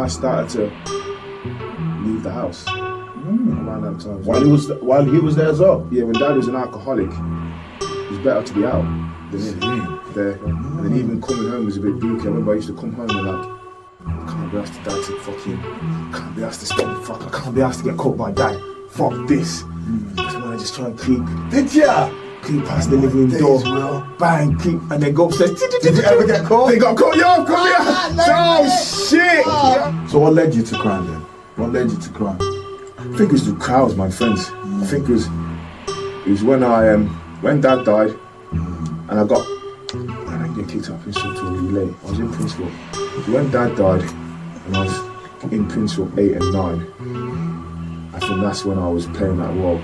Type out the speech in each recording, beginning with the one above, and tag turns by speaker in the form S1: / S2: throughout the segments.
S1: I started to leave the house around that time.
S2: While he was there as well?
S1: Yeah, when Dad was an alcoholic, it was better to be out than in there. And then even coming home was a bit dooky. I remember I used to come home and like, I can't be asked to Dad to fucking, can't be asked to stop me, fuck, I can't be asked to get caught by Dad. Fuck this. That's when I just try and creep.
S2: Did ya?
S1: Creep past the living room door, bang, creep, and then go upstairs.
S2: Did you ever get caught?
S1: They got caught, yo, come here! Oh shit!
S2: So what led you to crime then? What led you to crime?
S1: I think it was the crowds, my friends. I think it was when Dad died, and I didn't get kicked out of Prince until really late. I was in Prince. So when Dad died, and I was in Prince 8 and 9, I think that's when I was playing that role.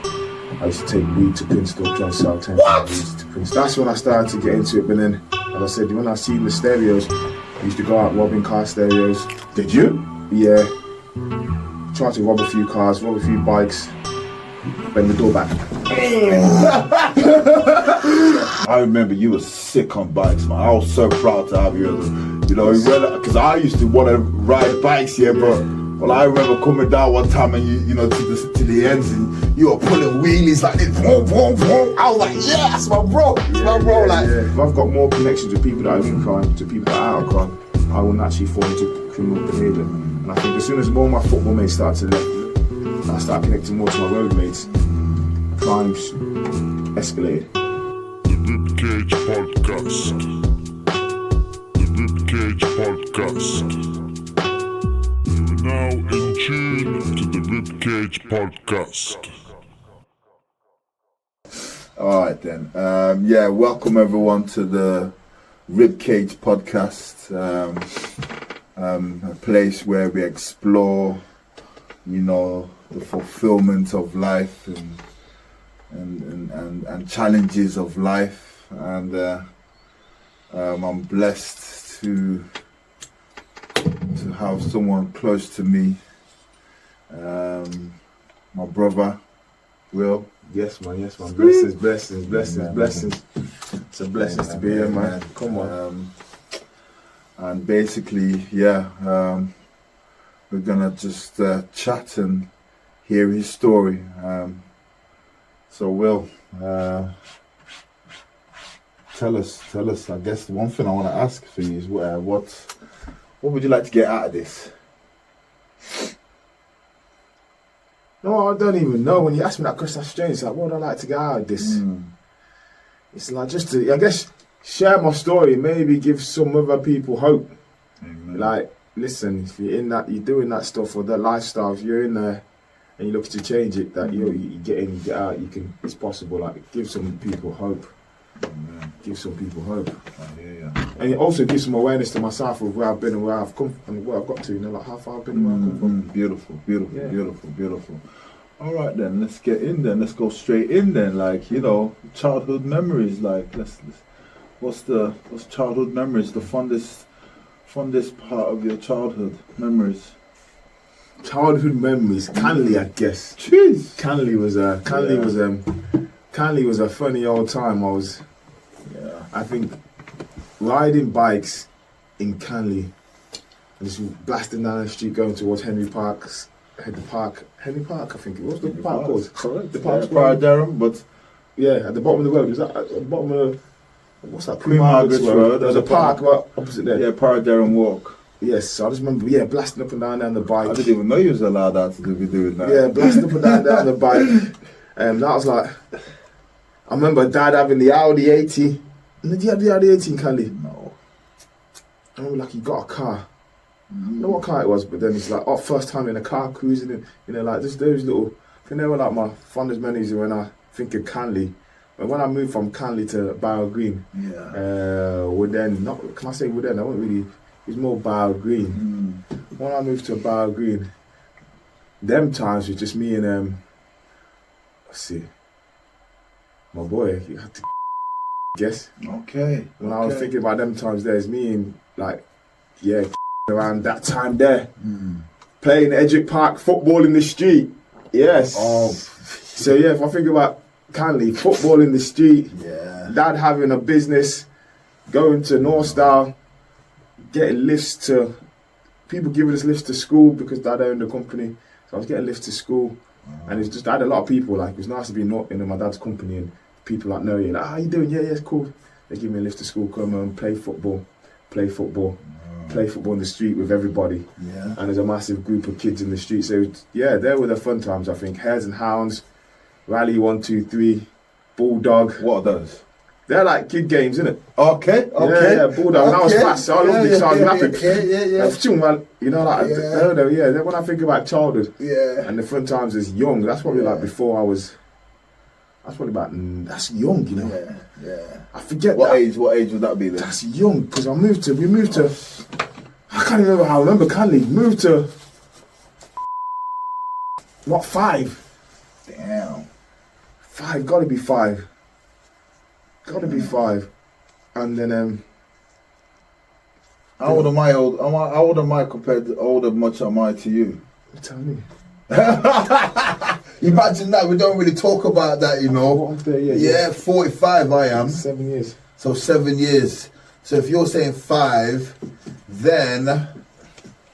S1: I used to take weed to Princeton, try and sell 10 weeds to Princeton. That's when I started to get into it, but then, as I said, when I seen the stereos, I used to go out robbing car stereos.
S2: Did you?
S1: Yeah. Tried to rob a few cars, rob a few bikes, bend the door back.
S2: I remember you were sick on bikes, man. I was so proud to have you as because I used to want to ride bikes, yeah, but well, I remember coming down one time and you know, to the ends and you were pulling wheelies like this. Vroom, vroom, vroom. I was like, yeah, that's my bro. That's my bro. Like,
S1: if I've got more connections with people that are in crime, to people that are out of crime, I will naturally fall into criminal behaviour. And I think as soon as more of my football mates start to left, and I start connecting more to my road mates, crimes escalated.
S3: The Ribcage Podcast. The Ribcage Podcast. You are now in tune to the Ribcage Podcast.
S2: alright then. Yeah, welcome everyone to the Ribcage Podcast. A place where we explore, you know, the fulfillment of life and challenges of life, and I'm blessed to have someone close to me, my brother Will.
S1: Yes man. Blessings. It's a blessing to be here, man. Come on.
S2: And basically, yeah, we're gonna just chat and hear his story. So Will, tell us. I guess the one thing I want to ask for you is what would you like to get out of this?
S1: No, I don't even know. When you ask me that question, that's strange. It's like, what would I like to get out of this? It's like just to, I guess, share my story, maybe give some other people hope.
S2: Amen.
S1: Like, listen, if you're in that, you're doing that stuff or that lifestyle, if you're in there and you're looking to change it, that you get in, you get out, it's possible. Like, give some people hope.
S2: Amen.
S1: Give some people hope.
S2: I hear you.
S1: And it also gives some awareness to myself of where I've been and where I've come and where I've got to, like how far I've been and where I've come from.
S2: Beautiful. All right then, let's get in then. Let's go straight in then. Like, you know, childhood memories. Like, what's childhood memories? The fondest part of your childhood memories.
S1: Childhood memories, Canley, I guess.
S2: Jeez.
S1: Canley was a funny old time. I think riding bikes in Canley, and just blasting down the street going towards Henry Park, I think it was. The park called?
S2: Correct.
S1: The park's
S2: Park Durham, but
S1: yeah, at the bottom of the road. Is that at the bottom of what's that?
S2: Queen Margaret's Road.
S1: There's a park right opposite there.
S2: Yeah, Park Durham Walk.
S1: Yes, so I just remember, blasting up and down the bike.
S2: I didn't even know you was allowed that to be doing that.
S1: Yeah, blasting up and down the bike. And that was like, I remember Dad having the Audi 80. Did you have the Audi 80 in Canley?
S2: No.
S1: I remember like he got a car. I don't know what car it was, but then it's like, first time in a car cruising in, like just those little, I think they were like my fondest memories when I think of Canley. But when I moved from Canley to Barrow Green, Woodend, can I say Woodend? I wasn't really, it was more Barrow Green. When I moved to Barrow Green, them times was just me and, let's see, my boy, you had to guess.
S2: Okay.
S1: When I was thinking about them times there, it's me and like, around that time there. Playing Edric Park, football in the street. Yes. So yeah, if I think about Canley, football in the street, Dad having a business, going to North Star, getting lifts to people giving us lifts to school because Dad owned the company. So I was getting lifts to school, and it's just I had a lot of people. Like it was nice to be not in my dad's company and people like know you. Like, how you doing? Yeah, it's cool. They give me a lift to school, come and play football in the street with everybody.
S2: Yeah.
S1: And there's a massive group of kids in the street. So yeah, they were the fun times. I think Hares and Hounds, Rally 1, 2, 3, Bulldog.
S2: What are those?
S1: They're like kid games, innit?
S2: Okay.
S1: Yeah, Bulldog. I was fast, so I loved it. So I was rapid.
S2: Yeah.
S1: Like, when I think about childhood and the fun times as young, that's probably like before I was. That's probably about. That's young, you know.
S2: Yeah.
S1: I forget.
S2: What age would that be then?
S1: That's young because we moved to. I can't even remember how. I remember Canley moved to. Not 5.
S2: Damn.
S1: 5. Gotta be 5. And then
S2: How old am I? How old am I compared to much am I to you?
S1: Tell me.
S2: Imagine that, we don't really talk about that, you know.
S1: What, 30 years?
S2: Yeah, 45 I am.
S1: 7 years.
S2: So 7 years. So if you're saying 5, then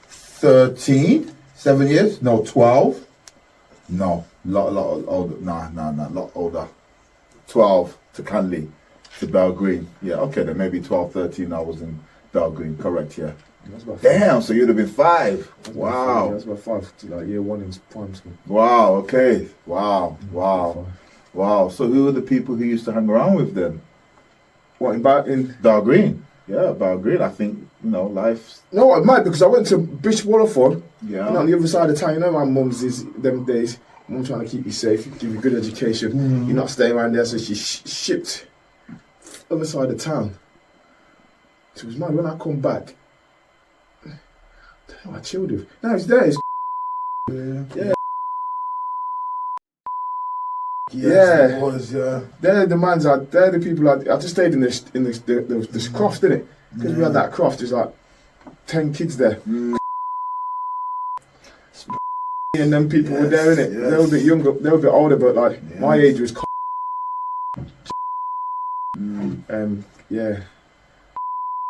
S2: 13, 7 years? No, 12? No, lot older. Nah, lot older. 12 to Canley, to Bell Green. Yeah, okay, then maybe 12, 13 I was in Bell Green, correct, yeah.
S1: That's about 5.
S2: Damn, so you'd have been 5. Wow.
S1: That's about 5 to like year 1 in primary school.
S2: Wow, okay. Wow. So who were the people who used to hang around with then?
S1: What, in
S2: Bell Green. Yeah, Bell Green. I think, life's...
S1: No, it might, because I went to Bishop Waterford.
S2: Yeah.
S1: On the other side of town. My mum's is them days. Mum trying to keep you safe, give you good education. You're not staying around there, so she shipped other side of town. So it was mad when I come back. I don't know, I chilled with. No, it's there. Yeah.
S2: Yes, it was, yeah.
S1: They're the people. I just stayed in this croft, didn't it? Because we had that croft. There's like 10 kids there, and then people were there, innit? They were a bit younger, they were a bit older, but like my age was.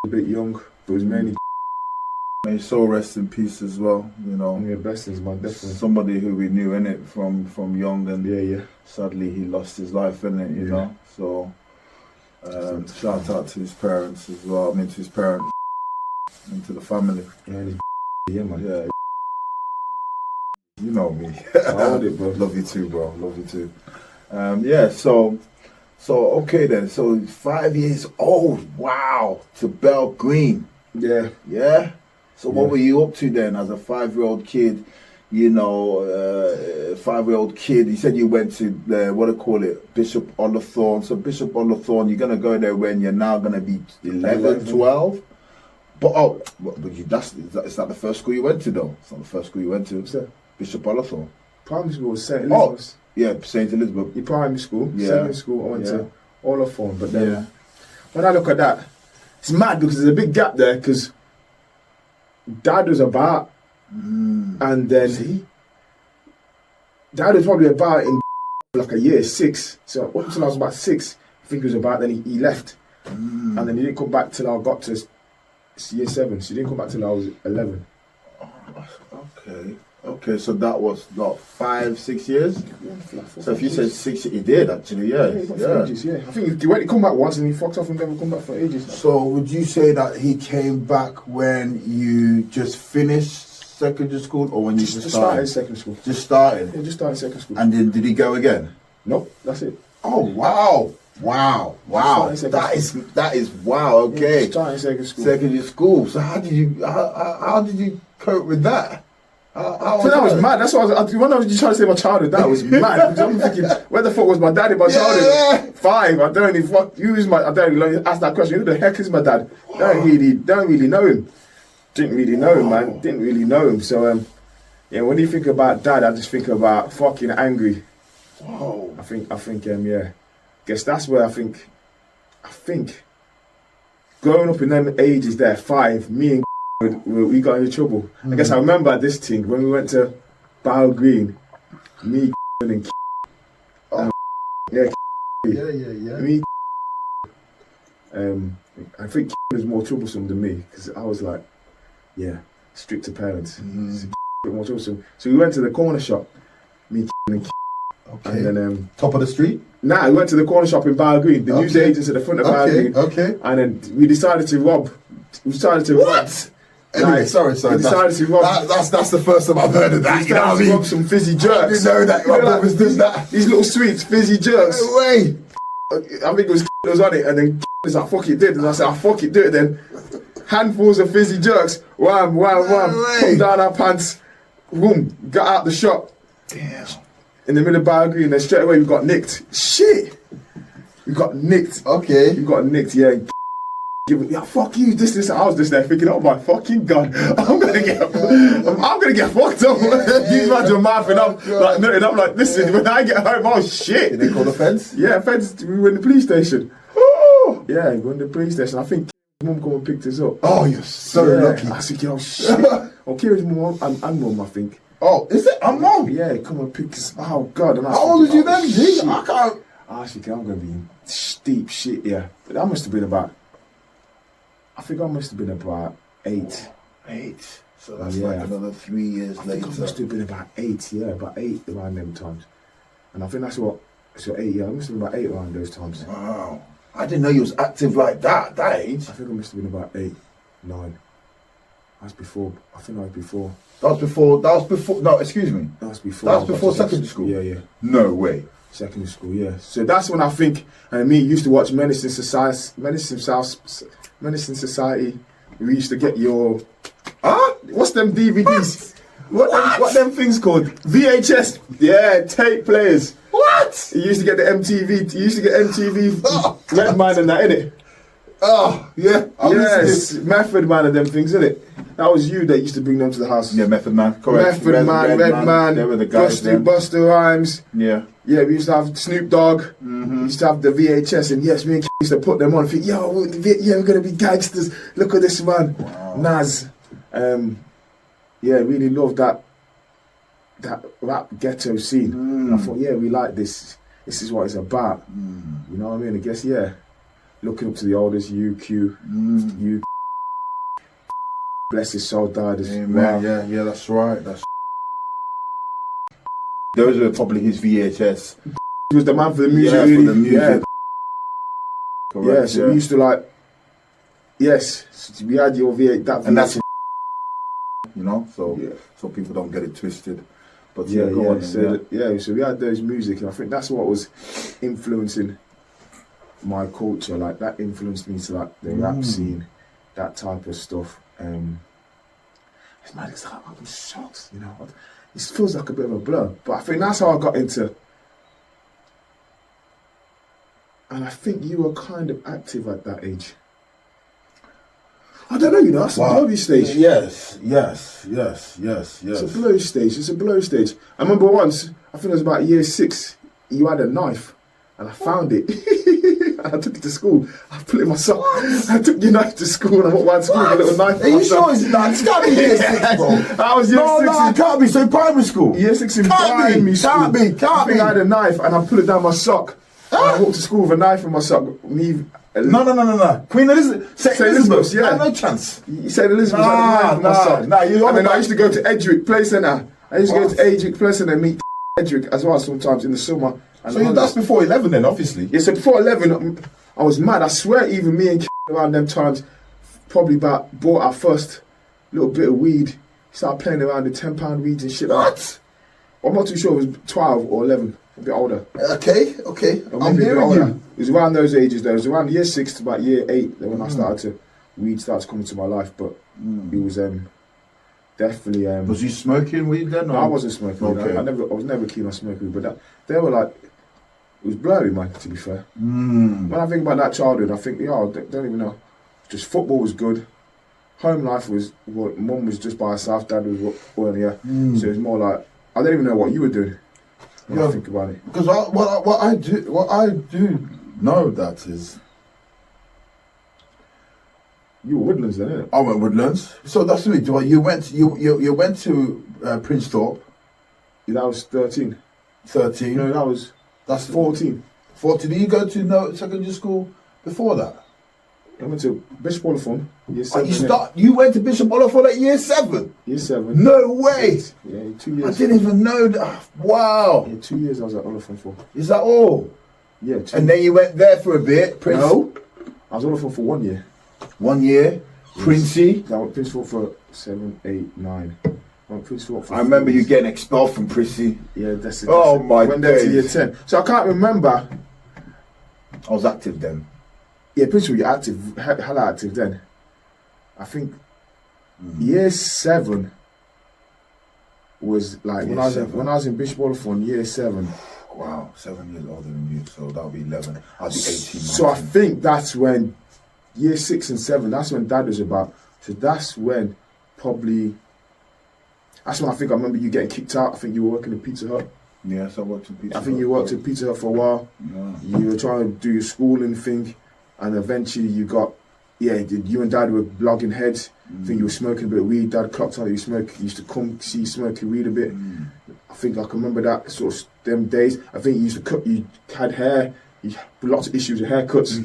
S1: A bit young, but it was mainly.
S2: May his soul rest in peace as well,
S1: Yeah, blessings, man, definitely.
S2: Somebody who we knew, innit, from young, and
S1: yeah.
S2: sadly he lost his life, innit, you know. So shout out to his parents as well. To his parents and to the family.
S1: Yeah, man.
S2: Yeah. You know me.
S1: I hold it, bro.
S2: Love you too, bro. Love you too. So okay then. So 5 years old. Wow. To Bell Green.
S1: Yeah.
S2: Yeah. So what were you up to then as a 5-year-old kid? 5-year-old kid. You said you went to Bishop Olathorne. So Bishop Olathorne, you're gonna go there when you're now gonna be 11, 12. But is that the first school you went to though? It's not the first school you went to.
S1: What's that?
S2: Bishop Olathorne.
S1: Primary school was St. Elizabeth's.
S2: Yeah, St. Elizabeth.
S1: Your primary school,
S2: Yeah.
S1: secondary school, I went to Olathorne. But then, when I look at that, it's mad because there's a big gap there because Dad was about, and then Dad was probably about in like a year 6. So up until I was about 6, I think he was about. Then he left, and then he didn't come back till I got to year 7. So he didn't come back till I was 11.
S2: Okay, so that was not 5, 6 years?
S1: Yeah, like 4,
S2: So if you
S1: years.
S2: said 6, he did actually, yeah.
S1: He got for ages, yeah. I think he come back once and he fucked off and never come back for ages.
S2: So would you say that he came back when you just finished secondary school or when you just started
S1: secondary school?
S2: Just started?
S1: Yeah, just started secondary school.
S2: And then did he go again?
S1: Nope, that's it.
S2: Oh, wow. That is wow, okay.
S1: Yeah, started secondary school.
S2: Secondary school. So how did you cope with that?
S1: That was mad. That's what when I was just trying to say my childhood, that was mad. Because I'm thinking, where the fuck was my dad in my childhood?
S2: Yeah.
S1: 5. I don't even ask that question. Who the heck is my dad? Wow. Don't really know him. Didn't really know him, man. Didn't really know him. So when you think about dad, I just think about fucking angry.
S2: Whoa.
S1: I think guess that's where I think growing up in them ages there, 5, me and we got into trouble. I guess I remember this thing when we went to Bow Green, me and me. I think was more troublesome than me because I was like, stricter parents. It's a bit more troublesome. So we went to the corner shop, me and
S2: Okay.
S1: and then
S2: Top of the street?
S1: we went to the corner shop in Bower Green, the news agents at the front of Bower Green.
S2: Okay.
S1: And then we decided to rob.
S2: What? Anyway, sorry.
S1: We decided to rob.
S2: That's the first time I've heard of that.
S1: We decided to rob some fizzy jerks.
S2: I didn't know that. My brothers did that.
S1: These little sweets, fizzy jerks.
S2: No way.
S1: I think it was that was on it, and then was like, fuck it, do it. And I said, fuck it, do it then. Handfuls of fizzy jerks, wham, wham, wham, put down our pants, boom, got out the shop.
S2: Damn.
S1: In the middle of Bower Green, then straight away we got nicked. Shit! We got nicked.
S2: Okay.
S1: We got nicked, yeah. Fuck you, this. I was just there thinking, oh my fucking god, I'm gonna get fucked up. These guys are mouthing up, like, no, and I'm like, listen, when I get home, oh shit.
S2: Did they call the feds?
S1: Yeah, feds, we were in the police station.
S2: Oh.
S1: Yeah, we were in the police station. I think mum come and picked us up.
S2: Oh, you're so lucky.
S1: I said, yo, shit. Or Kira's mum and mum, I think.
S2: Oh, is it? I'm mum.
S1: Yeah, come and pick us. Oh god. And I
S2: How old was you then, G? I can't.
S1: I think I'm gonna be in deep shit, yeah. But that must have been about, I think I must have been about 8.
S2: 8. So that's like another 3 years
S1: I
S2: later.
S1: think I must have been about 8, yeah, about 8 around them times. And I think that's what, so 8, yeah, I must have been about 8 around those times.
S2: Wow. I didn't know you was active like that age.
S1: I think I must have been about 8, 9. That's before, I think that was before.
S2: No, excuse me.
S1: That was before.
S2: That was before secondary school?
S1: Yeah.
S2: No way.
S1: Secondary school, yeah. So that's when I think, and me used to watch Menacing Society. We used to get your, what's them DVDs? What them things called? VHS, yeah, tape players.
S2: What?
S1: You used to get the MTV, Red Man and that, innit?
S2: Oh, yeah.
S1: Yes, Method Man and them things, innit? That was you that used to bring them to the house.
S2: Yeah, Method Man, correct.
S1: Method Man, Red Man,
S2: they were the guys
S1: Buster Rhymes.
S2: Yeah.
S1: Yeah, we used to have Snoop Dogg. We used to have the VHS, and yes, me and used to put them on. Think, yo, we're gonna be gangsters. Look at this man, wow. Nas. Yeah, really loved that rap ghetto scene. I thought, yeah, we like this. This is what it's about. You know what I mean? I guess, yeah. Looking up to the oldest, UQ, UQ. Bless his soul, died as well.
S2: Yeah, that's right. Those were probably his VHS.
S1: He was the man for the music,
S2: yeah,
S1: really.
S2: For the music.
S1: Correct, yeah, so we used to like, yes, so we had your V8, that VHS.
S2: And that's, you know, so people don't get it twisted. But
S1: so we had those music, and I think that's what was influencing my culture. Like that influenced me to like the rap scene, that type of stuff. It's mad. It's like I'm shocked, you know. It feels like a bit of a blur, but I think that's how I got into. And I think you were kind of active at that age. I don't know, you know, that's a blowy stage.
S2: Yes.
S1: It's a blowy stage. I remember once, I think it was about year 6, you had a knife, and I found it. And I took it to school. I put it in my sock. I took your knife to school, and I went around school with a little knife.
S2: Are you sure it's not? It's gotta be year 6, bro.
S1: I was year 6.
S2: No, it can't be. So primary school.
S1: Year 6 in primary school.
S2: Can't be.
S1: I think I had a knife, and I put it down my sock. I walked to school with a knife in my sock.
S2: No. Queen Elizabeth. St. Elizabeth's, yeah. No chance.
S1: St. Elizabeth's had a knife in my sock. And then I used to go to Edric Play Centre. I used to go to Edric Play Centre and meet Edric as well sometimes in the summer.
S2: So that's before 11 then, obviously.
S1: Yeah, so before 11, I was mad. I swear even me and around them times probably bought our first little bit of weed. Started playing around the £10 weeds and shit like that. I'm not too sure if it was 12 or 11. A bit older.
S2: Okay. I'm hearing you.
S1: It was around those ages though. It was around year 6 to about year 8 when I started weed started coming to my life. But it was definitely.
S2: Was you smoking weed then? Or?
S1: No, I wasn't smoking.
S2: Okay.
S1: I was never keen on smoking weed, but they were like, it was blurry, man. To be fair, when I think about that childhood, I think, I don't even know. Just football was good. Home life was what mum was just by herself. Dad was so it was more like I don't even know what you were doing. When I think about it,
S2: because what I do know that is
S1: you were Woodlands then, innit?
S2: I went Woodlands, so that's me. You went to Prince Thorpe.
S1: Yeah, that was 13.
S2: 13.
S1: No, that's 14.
S2: 14. Did you go to secondary school before that?
S1: I went to Bishop Oliphant, year
S2: Oh,
S1: 7.
S2: you went to Bishop Oliphant at year 7?
S1: Year 7.
S2: No way!
S1: Yeah, 2 years.
S2: I didn't even know that. Wow!
S1: Yeah, 2 years I was at Oliphant for.
S2: Is that all?
S1: Yeah, 2.
S2: And then you went there for a bit, Prince?
S1: No, I was Oliphant for 1 year.
S2: 1 year, Princey.
S1: I went Prince for 7, 8, 9. I went Prince for
S2: I remember
S1: 4
S2: you
S1: years.
S2: getting expelled from Princey.
S1: Yeah, that's it.
S2: Oh my
S1: I went there to year
S2: days.
S1: 10. So I can't remember.
S2: I was active then.
S1: Yeah, Prince, you're active, hella active then. I think year 7 was like
S2: Year
S1: when I
S2: seven.
S1: was in Bishop Oliphant, year 7.
S2: Wow, 7 years older than you, so that'll be 11. I'll be 18.
S1: So I think that's when year 6 and 7. That's when Dad was about. So that's when probably. That's when I think I remember you getting kicked out. I think you were working in Pizza Hut.
S2: Yes, I worked in Pizza
S1: I think
S2: Hut.
S1: you worked in Pizza Hut for a while.
S2: Yeah.
S1: You were trying to do your schooling thing, and eventually you got. Yeah, you and Dad were blogging heads. I think you were smoking a bit of weed. Dad clocked on that you smoke. He used to come see you smoking weed a bit. I think I can remember that sort of them days. I think you used to cut. You had hair. You had lots of issues with haircuts.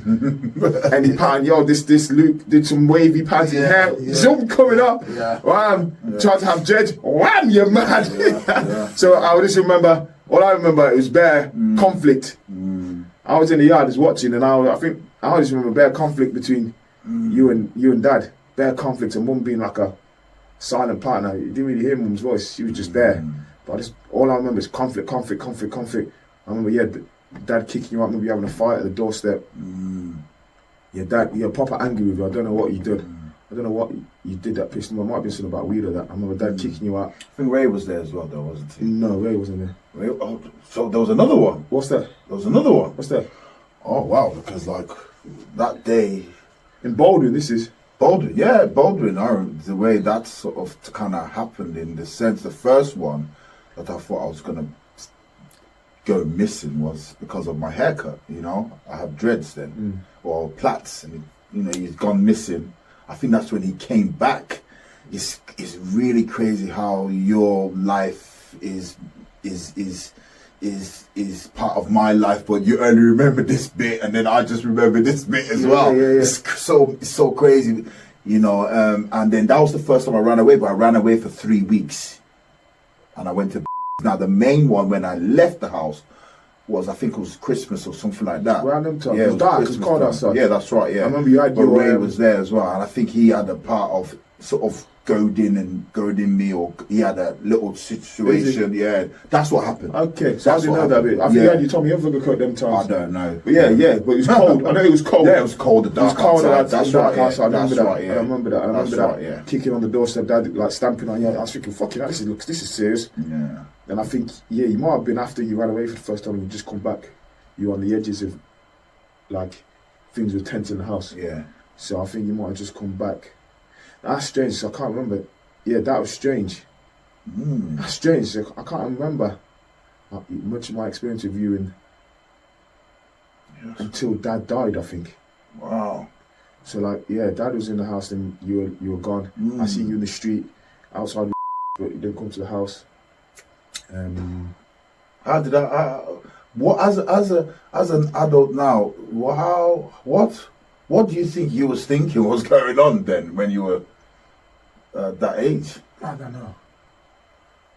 S1: And he patterned, yo, this Luke did some wavy pattern hair. Zoom coming up.
S2: Yeah.
S1: Wham. Tried to have dreads. Wham, you're mad.
S2: Yeah.
S1: So I would just remember. All I remember it was bare conflict. I was in the yard just watching, and I just remember bare conflict between you and Dad. Bare conflict, and Mum being like a silent partner. You didn't really hear Mum's voice. She was just there. But all I remember is conflict. I remember, Dad kicking you out, maybe having a fight at the doorstep. Yeah, Dad, you're proper angry with you. I don't know what you did. I don't know what you did that pissed me off. It might have been something about weed or that. I remember Dad kicking you out.
S2: I think Ray was there as well, though, wasn't he?
S1: No, Ray wasn't there.
S2: Ray, oh, so there was another one.
S1: What's that?
S2: There was another one.
S1: What's that?
S2: Oh, wow, because like that day.
S1: In Baldwin, this is.
S2: Baldwin, the way that sort of kind of happened in the sense, the first one that I thought I was going to go missing was because of my haircut, you know. I have dreads then, or plaits, and he's gone missing. I think that's when he came back. It's really crazy how your life is part of my life, but you only remember this bit, and then I just remember this bit as well.
S1: Yeah.
S2: It's so crazy, and then that was the first time I ran away, but I ran away for 3 weeks, and I went to. Now the main one when I left the house was, I think it was Christmas or something like that.
S1: Random time.
S2: Yeah,
S1: It was dark. It was
S2: Christmas
S1: cold
S2: time.
S1: outside.
S2: Yeah, that's right. Yeah,
S1: I remember you had
S2: but
S1: your.
S2: Ray was there as well, and I think he had a part of sort of goading me, or he had a little situation. Yeah, that's what happened.
S1: Okay, so I
S2: That's
S1: didn't
S2: what
S1: know that bit.
S2: happened.
S1: I think you told me everything cut them times.
S2: I don't know.
S1: But yeah, but it was cold. I know it was cold.
S2: Yeah, it was cold. The
S1: It was
S2: dark
S1: cold
S2: outside.
S1: that's right. Outside. I remember
S2: That's
S1: that.
S2: right. Yeah.
S1: I remember that. I remember
S2: That's
S1: that.
S2: right, yeah.
S1: Kicking on the doorstep, Dad like stamping on you. I was thinking, fucking hell, this is serious.
S2: Yeah.
S1: And I think, you might have been after you ran away for the first time and you just come back. You were on the edges of, like, things were tense in the house.
S2: Yeah.
S1: So I think you might have just come back. That's strange. So I can't remember. Yeah, that was strange. That's strange. So I can't remember much of my experience with you until Dad died, I think.
S2: Wow.
S1: So Dad was in the house and you were gone. I see you in the street outside, but you didn't come to the house.
S2: How did what as an adult now? What do you think you was thinking was going on then when you were that age?
S1: I don't know.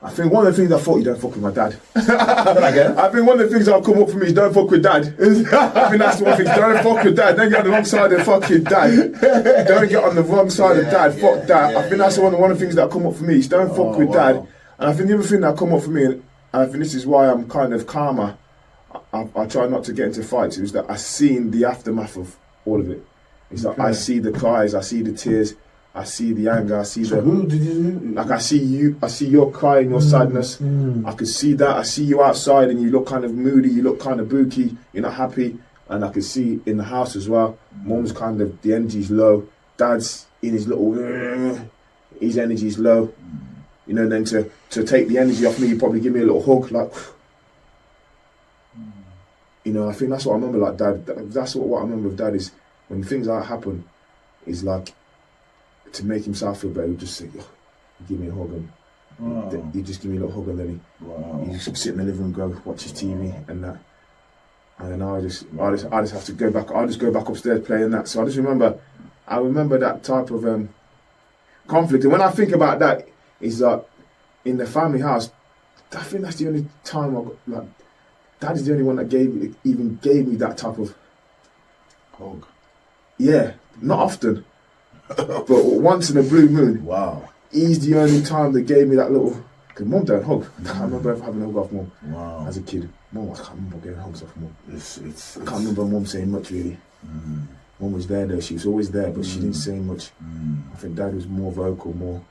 S1: I think one of the things I thought, you don't fuck with my dad.
S2: Again?
S1: I think one of the things that'll come up for me is don't fuck with Dad. I think that's the one thing. Don't fuck with Dad. Don't get on the wrong side of fucking Dad. Don't get on the wrong side of Dad. Fuck that. I think that's one of the things that come up for me is don't fuck with Dad. And I think the other thing that come up for me, and I think this is why I'm kind of calmer. I try not to get into fights. Is that I've seen the aftermath of all of it. It's like I see the cries, I see the tears, I see the anger, I see
S2: Who did you?
S1: like I see your crying, your sadness. I could see that. I see you outside and you look kind of moody, you look kind of booky, you're not happy. And I could see in the house as well, Mum's kind of, the energy's low. Dad's in his little, his energy's low. You know, and then to take the energy off me, you probably give me a little hug, like, you know, I think that's what I remember, like Dad. That's what I remember of Dad is when things like that happen, is like, to make himself feel better, he'd just say, give me a hug, and he'd just give me a little hug, and then he just sit in the living room, go watch his TV and that. And then I just have to go back. I'll just go back upstairs playing that. So I remember that type of conflict. And when I think about that, is that in the family house, I think that's the only time I got, like, Dad is the only one that even gave me that type of
S2: hug.
S1: Yeah, not often, but once in a blue moon.
S2: Wow.
S1: He's the only time that gave me that little. Because Mum don't hug. I can't remember ever having a hug off Mum.
S2: Wow.
S1: As a kid, Mum, I can't remember getting hugs off Mum.
S2: I
S1: can't remember Mum saying much really. Mum was there though. She was always there, but she didn't say much. I think Dad was more vocal, more.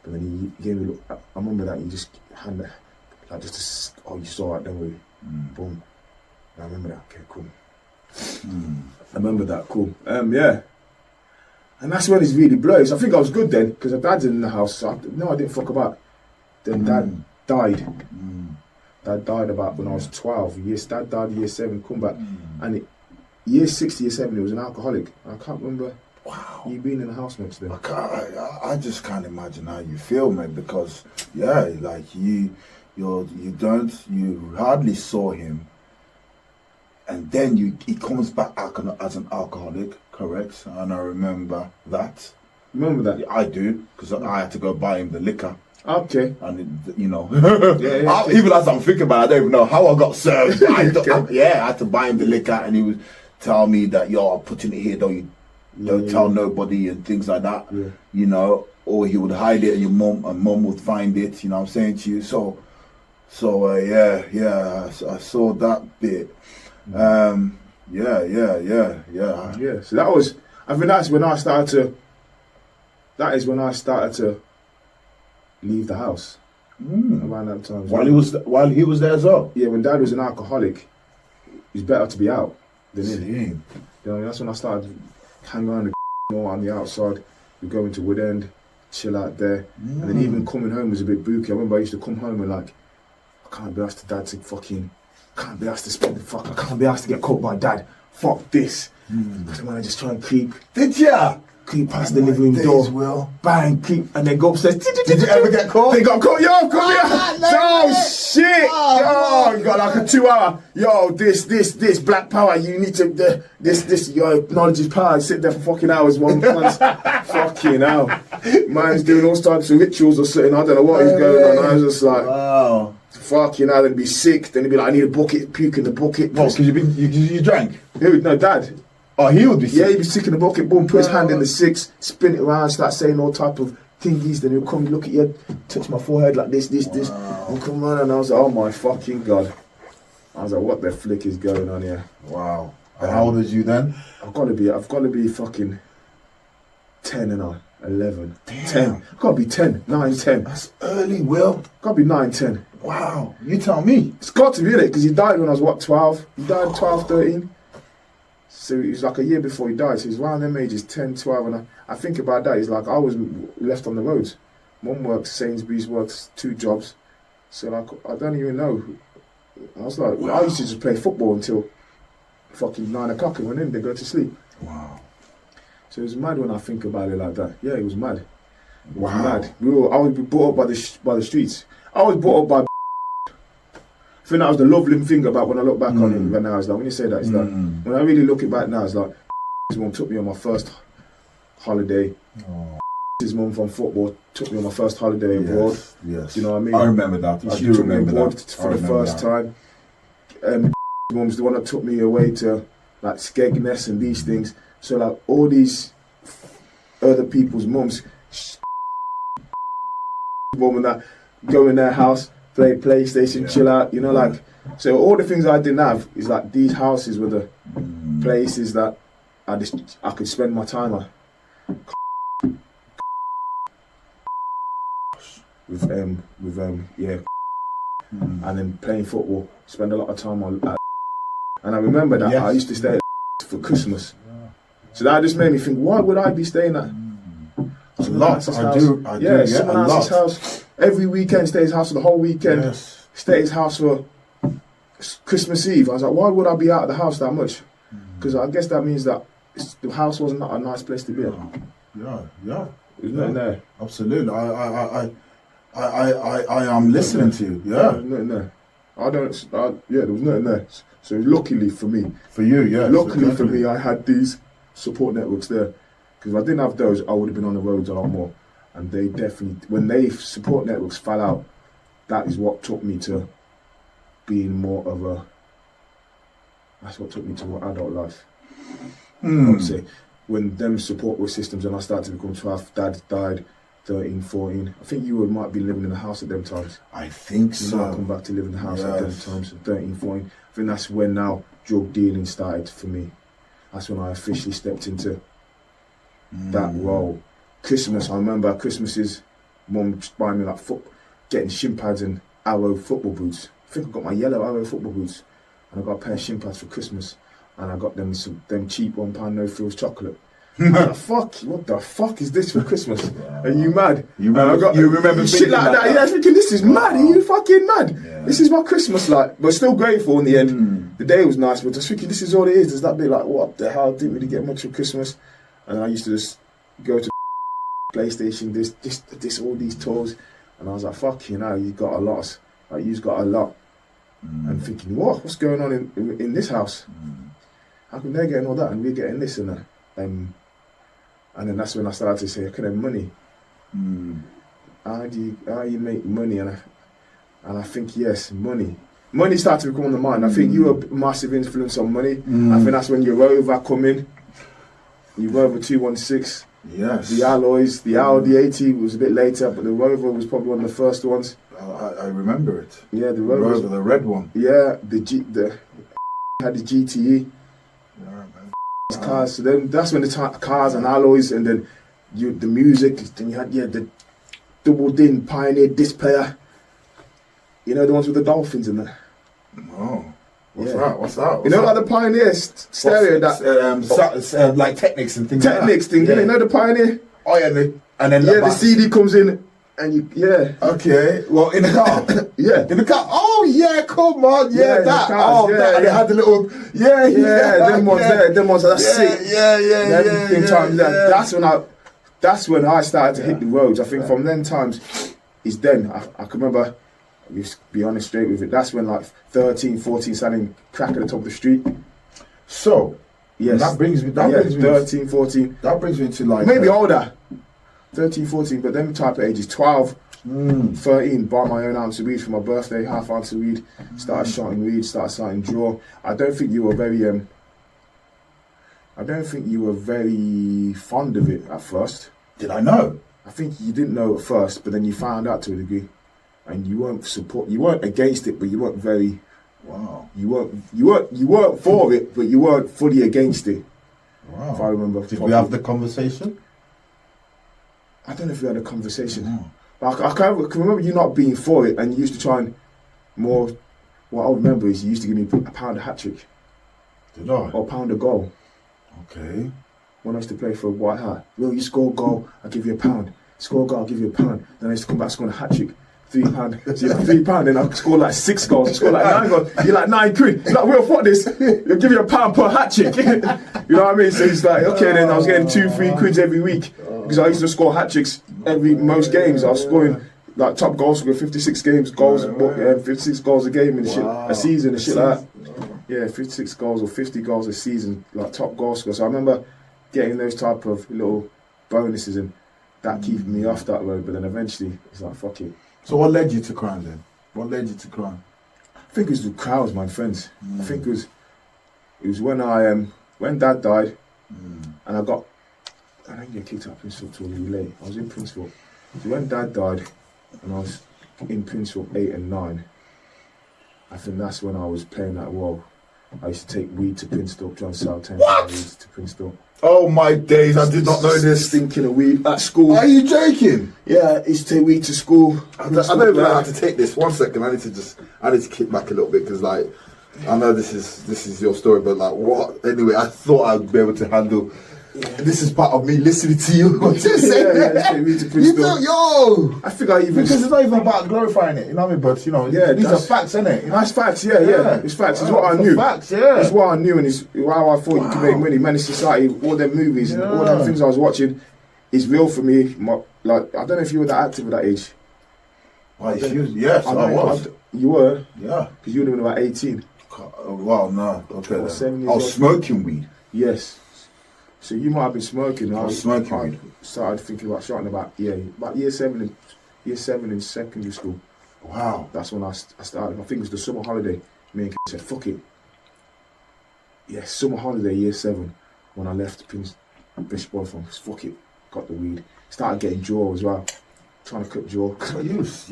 S1: But then he gave me. I remember that he just handed like just a, you saw it, don't worry. Boom. I remember that. Okay, cool. I remember that. Cool. Yeah. And that's when it's really blows. I think I was good then because Dad's in the house. So I didn't fuck about. Then Dad died. Dad died about when I was 12. Dad died year 7. Come back, and year 6, year 7, he was an alcoholic. I can't remember.
S2: Wow.
S1: You being in the house next to them.
S2: I just can't imagine how you feel, man. Because like you hardly saw him. And then he comes back as an alcoholic, correct? And I remember that.
S1: Remember that?
S2: I do, because I had to go buy him the liquor.
S1: Okay.
S2: And even as I'm thinking about it, I don't even know how I got served. I had to buy him the liquor, and he would tell me that, I'm putting it here, don't tell nobody and things like that. Yeah. Or he would hide it, and mum would find it. You know what I'm saying to you? So I saw that bit. Yeah.
S1: So that was. I think that's when I started to. That is when I started to leave the house. Around that time.
S2: While he was there as well.
S1: Yeah, when Dad was an alcoholic, it's better to be out than in. That's when I started hanging around more on the outside. We go into Woodend, chill out there, and then even coming home was a bit booky. I remember I used to come home and like, I can't be asked to Dad to fucking. Can't be asked to spend the fuck. I can't be asked to get caught by Dad. Fuck this. Because when I just try and creep.
S2: Did ya?
S1: Creep past the living room door.
S2: Will.
S1: Bang, creep, and then go upstairs.
S2: Did you ever get caught?
S1: They got caught. Yo, come here. Oh shit. Yo, you got like a 2 hour. Yo, this black power. You need to this. Your knowledge is power. Sit there for fucking hours. Fucking hell. Man's doing all types of rituals or something. I don't know what is going on. I was just like,
S2: wow.
S1: Fucking hell, then be sick. Then he'd be like, I need a bucket, puke in the bucket.
S2: What, because you drank?
S1: No, Dad.
S2: Oh, he would be sick?
S1: Yeah, he'd be sick in the bucket, boom, put his hand in the 6, spin it around, start saying all type of thingies. Then he'll come, look at you, touch my forehead like this. And come on, and I was like, oh my fucking God. I was like, what the flick is going on here?
S2: Wow. And how old was you then?
S1: I've got to be fucking 10 and 11.
S2: Damn.
S1: 10. I've got to be 10, 9, 10.
S2: That's early, Will.
S1: Got to be 9, 10.
S2: Wow. You tell me.
S1: It's got to be, innit? Because he died when I was, 12? He died 12, 13. So it was like a year before he died. So he's around them ages, 10, 12. And I think about that. It's like I was left on the roads. Mum works, Sainsbury's works 2 jobs. So like, I don't even know. I was like, I used to just play football until fucking 9 o'clock and then they go to sleep.
S2: Wow.
S1: So it was mad when I think about it like that. Yeah, it was mad. It was mad. I was brought up by the streets. I was brought up by. I think that was the lovely thing about when I look back on it. But now it's like, when you say that, it's like, when I really look it back now, it's like, his mum took me on my first holiday. His mum from football took me on my first holiday abroad.
S2: Yes.
S1: Do you know what I mean?
S2: I remember that.
S1: She took me abroad for the first time. Mum's the one that took me away to like Skegness and these things. So like all these other people's mums, mum and that, go in their house, play PlayStation, chill out, like. So all the things I didn't have is like these houses were the places that I could spend my time at. And then playing football, spend a lot of time on that. And I remember that I used to stay for Christmas. So that just made me think, why would I be staying at someone else's house? Someone else's house. Every weekend, stay at his house for the whole weekend. Yes. Stay at his house for Christmas Eve. I was like, why would I be out of the house that much? Because I guess that means that the house wasn't a nice place to be at.
S2: Yeah.
S1: There's nothing there.
S2: Absolutely. I am listening to you. Yeah.
S1: Nothing there. there was nothing there. So luckily for me,
S2: For you, yeah.
S1: luckily for me, I had these support networks there. Because if I didn't have those, I would have been on the roads a lot more. And they definitely, when they support networks fell out, that is what took me to being more of a. That's what took me to an adult life. I would say when them support systems and I started to become 12, dad died, 13, 14. I think you might be living in the house at them times.
S2: I think
S1: You
S2: so.
S1: might come back to live in the house at them times, 13, 14. I think that's when now drug dealing started for me. That's when I officially stepped into that role. Christmas, I remember Christmases, mum buying me like getting shin pads and Arrow football boots. I think I got my yellow Arrow football boots and I got a pair of shin pads for Christmas and I got them cheap £1 no frills chocolate. What the fuck is this for Christmas? Are you mad?
S2: You remember
S1: shit like that? Yeah, I was thinking this is mad. Are you fucking mad?
S2: Yeah.
S1: This is my Christmas like, but still grateful in the end. The day was nice, but I was thinking this is all it is. There's that bit like, what the hell? Didn't really get much for Christmas, and I used to just go to PlayStation, this all these tours, and I was like, fuck, you got a lot. Like you've got a lot, and thinking, what's going on in this house? How come they're getting all that and we're getting this and that? And then that's when I started to say, I can have money. How do you make money? And I think yes, money. Money started to become on the mind. I think you were a massive influence on money. I think that's when your Rover come in. Your Rover 216.
S2: Yes.
S1: The alloys, the Audi 80 was a bit later, but the Rover was probably one of the first ones.
S2: I remember it.
S1: Yeah, the Rover,
S2: the red one.
S1: Yeah, the had the GTE. Cars. So then that's when the cars and alloys, and then the music. Then you had the double din Pioneer disc player. You know the ones with the dolphins in there.
S2: Oh, what's that?
S1: You know like the Pioneer stereo
S2: like Technics and things.
S1: Technics thing. Yeah. You know the Pioneer.
S2: Oh yeah, and then
S1: the CD comes in. And
S2: okay, well in the car, in the car. Oh yeah, come on, that. And it had the little,
S1: them ones. That's sick. That's when I started to hit the roads. I think from then times, I can remember. You be honest straight with it. That's when like 13, 14 standing crack at the top of the street.
S2: So yes, that brings me
S1: 13, 14.
S2: That brings me to like
S1: maybe older. 13, 14, but them type of ages, 12, 13, bought my own ounce of weed for my birthday, half ounce of weed, started shotting weed, started starting draw. I don't think you were very fond of it at first.
S2: Did I know?
S1: I think you didn't know at first, but then you found out to a degree. And you weren't against it, but you weren't very, you weren't for it, but you weren't fully against it.
S2: Wow.
S1: If I remember.
S2: Did we have the conversation?
S1: I don't know if we had a conversation. But I can remember you not being for it, and you used to try and more. What I remember is you used to give me a pound a hat trick.
S2: Did I?
S1: Or a pound a goal.
S2: Okay.
S1: When I used to play for White Hart, well, you score a goal, I'll give you a pound. Score a goal, I'll give you a pound. Then I used to come back scoring a hat trick. £3. So you're like £3, then I score like 6 goals, I score like 9 goals. You're like £9. You're like, we'll fuck this. You'll give you a pound per hat trick. You know what I mean? So it's like, okay, then I was getting 2-3 quids every week because I used to score hat tricks most games. I was scoring like top goal scorer, 56 goals a game and shit, a season and shit like that. Yeah, 56 goals or 50 goals a season, like top goal scorer. So I remember getting those type of little bonuses and that keeping me off that road. But then eventually it's like, fuck it.
S2: So what led you to crime then? What led you to crime?
S1: I think it was the crowds, my friends. I think it was when Dad died, and I didn't get kicked out of Princeville till really late. I was in Princeville. So when Dad died, and I was in Princeville 8 and 9, I think that's when I was playing that role. I used to take weed to Princeville, John Southend.
S2: What?
S1: Weed to Princeville.
S2: Oh my days, I did not know this.
S1: Stinking of weed at school.
S2: Are you joking?
S1: Yeah, I used to take weed to school.
S2: I don't even know how to take this. 1 second, I need to kick back a little bit because like, I know this is your story, but like what? Anyway, I thought I'd be able to handle. This is part of me listening to you. What you say? You don't, yo.
S1: I think I even
S2: because it's not even about glorifying it, you know what I mean? But you know, these are facts, isn't it?
S1: That's facts, yeah. It's facts. It's what I knew.
S2: Facts, yeah.
S1: It's what I knew, and it's how I thought you could make money. Menace Society, all them movies and all them things I was watching, is real for me. Like I don't know if you were that active at that age.
S2: Yes, I was.
S1: You were?
S2: Yeah.
S1: Because you would have been about 18.
S2: Well, no. Okay.
S1: Or 7 years
S2: I was
S1: old.
S2: smoking weed.
S1: Yes. So you might have been smoking.
S2: I was smoking weed.
S1: Started thinking about starting about year 7 in secondary school.
S2: Wow.
S1: That's when I started. I think it was the summer holiday. Me and said, fuck it. Yeah, summer holiday, year 7, when I left Bishop Boyfriend. Fuck it. Got the weed. Started getting jaw as well. Trying to cut jaw.
S2: You was.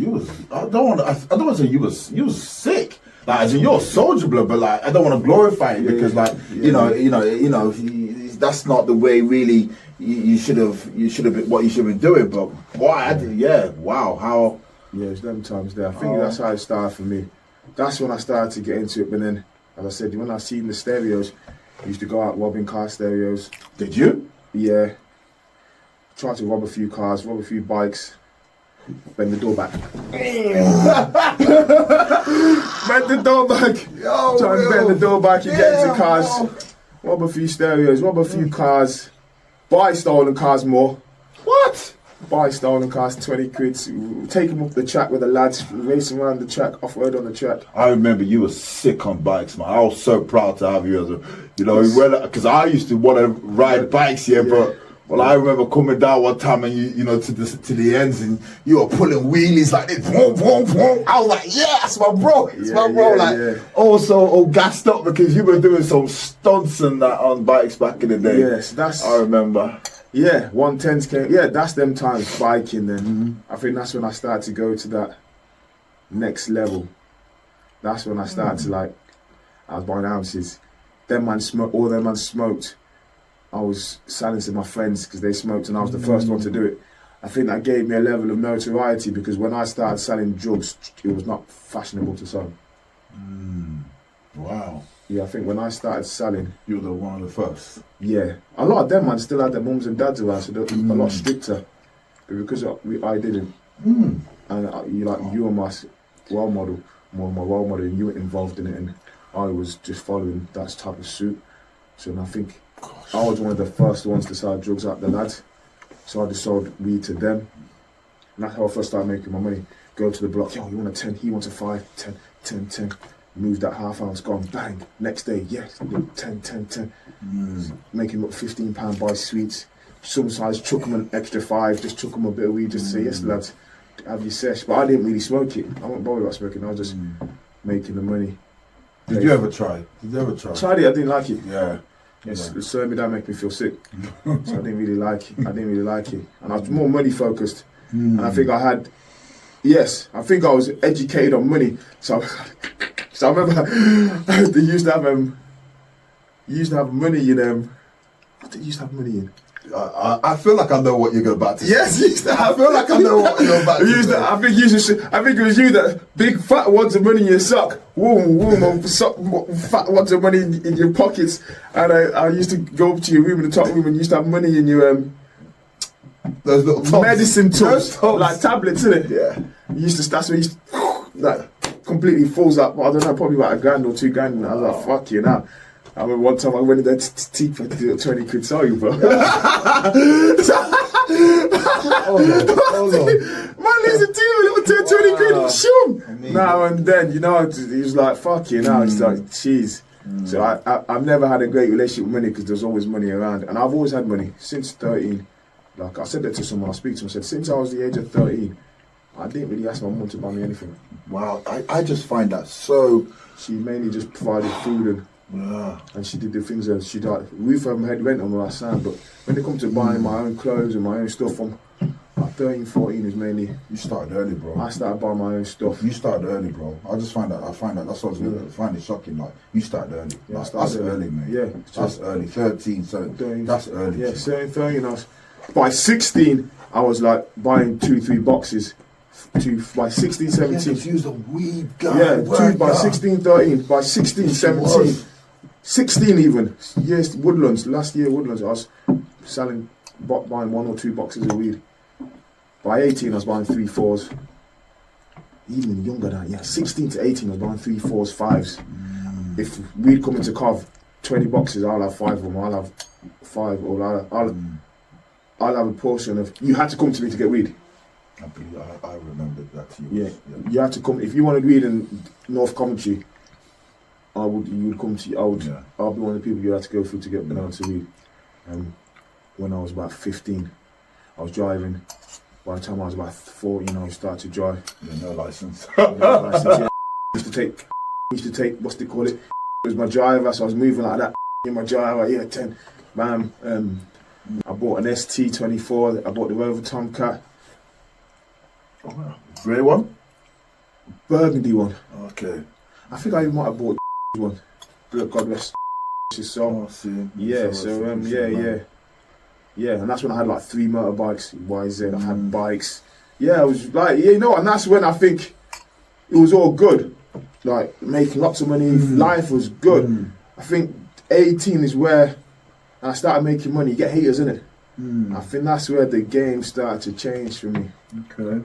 S2: I don't want to say you was sick. Like, as in, you're a soldier blood, but like, I don't want to glorify it because, like, you know, that's not the way really you should have been what you should have been doing. But wow, how.
S1: Yeah, it's them times there. I think that's how it started for me. That's when I started to get into it. But then, as I said, when I seen the stereos, I used to go out robbing car stereos.
S2: Did you?
S1: Yeah. Tried to rob a few cars, rob a few bikes. Bend the door back. Bend the door back. Try and bend the door back and get into cars. Rob a few stereos, rob a few cars. Buy stolen cars more.
S2: What?
S1: Buy stolen cars, 20 quid. Take them up the track with the lads, racing around the track, off-road on the track.
S2: I remember you were sick on bikes, man. I was so proud to have you as because I used to want to ride bikes, but well, I remember coming down one time and you know, to the ends and you were pulling wheelies like this. Boom, boom, boom. I was like, yeah, that's my bro. It's my bro. Also all gassed up because you were doing some stunts and that on bikes back in the day.
S1: Yes, I remember. Yeah, 110s came. Yeah, that's them times biking then. Mm-hmm. I think that's when I started to go to that next level. That's when I started to I was buying ounces. All them man smoked. I was silencing my friends because they smoked and I was the first one to do it. I think that gave me a level of notoriety because when I started selling drugs, it was not fashionable to sell.
S2: Wow.
S1: Yeah, I think when I started selling...
S2: You were one of the first.
S1: Yeah. A lot of them, man, still had their mums and dads around, so they were a lot stricter. But because I didn't. And you were my role model, my role model, and you were involved in it, and I was just following that type of suit. So I think I was one of the first ones to sell drugs out the lads. So I just sold weed to them. And that's how I first started making my money. Go to the block, yo, you want a 10, he wants a 5, 10. Move that half ounce, gone, bang. Next day, yes, 10. Making up £15 buy sweets. Some size, chuck them an extra 5, just chuck them a bit of weed, just say, yes, lads, have your sesh. But I didn't really smoke it. I wasn't bothered about smoking, I was just making the money.
S2: Did you ever try?
S1: Tried it, I didn't like it.
S2: Yeah.
S1: It certainly did make me feel sick. So I didn't really like it. And I was more money focused. And I think I was educated on money. So I remember they used to have money in what did you used to have money in?
S2: I feel like I know what you're about to say.
S1: Yes, you used to have.
S2: I feel like I know what you're about to say.
S1: I think it was you that big fat wads of money in your sock. Fat wads of money in your pockets. And I used to go up to your room in the top room and you used to have money in your
S2: those little tubs.
S1: medicine tubs, like tablets, innit?
S2: Yeah.
S1: That's when you used to, completely falls up. I don't know, probably about $1,000 or $2,000. And I was like, fuck you now. I remember one time I went in there to for 20 quid. Sorry, bro. Hold on. Man, there's a deal. It was 20 quid. Shoom. Now and then, he was like, fuck you now. It's like, jeez. So I've never had a great relationship with money because there's always money around. And I've always had money since 13. Like I said that to someone I speak to, I said, since I was the age of 13, I didn't really ask my mum to buy me anything.
S2: Wow, I just find that so...
S1: She mainly just provided food and she did the things that she did. We've had rent on our son, but when it comes to buying my own clothes and my own stuff from 13, 14 is mainly...
S2: You started early, bro.
S1: I started buying my own stuff.
S2: You started early, bro. I find that, that's what I was find it shocking, like, you started early.
S1: Yeah,
S2: that's early, man.
S1: Yeah.
S2: That's early. 13, so that's early.
S1: Yeah, 13, I was... By 16, I was like buying 2-3 boxes. By 16, 17.
S2: Yeah, you was a weed guy.
S1: Yeah, by 16, 13. By 16, 17. 16 even. Yes, Woodlands. Last year, Woodlands, I was buying 1 or 2 boxes of weed. By 18, I was buying 3, 4s. Even younger than that, 16 to 18, I was buying 3, 4s, 5s. If weed come into Cov, 20 boxes, I'll have 5 of them. I'll have 5, or I'll have a portion of... You had to come to me to get weed.
S2: I remember that.
S1: Yeah, you had to come if you wanted to read in North Coventry. I'll be one of the people you had to go through to get down to read. When I was about 15, I was driving. By the time I was about 14, I started to drive.
S2: No license.
S1: Yeah. Used to take, what's they call it? It was my driver, so I was moving like that in my driver. Yeah, 10. Bam. I bought an ST24. I bought the Rover Tomcat.
S2: Oh, wow. Grey one?
S1: Burgundy one.
S2: Okay.
S1: I think I even might have bought one. God bless his soul. Yeah, yeah, and that's when I had like 3 motorbikes, YZ, I had bikes. Yeah, I was like, and that's when I think it was all good. Like, making lots of money, life was good. I think 18 is where I started making money. You get haters, innit? I think that's where the game started to change for me.
S2: Okay.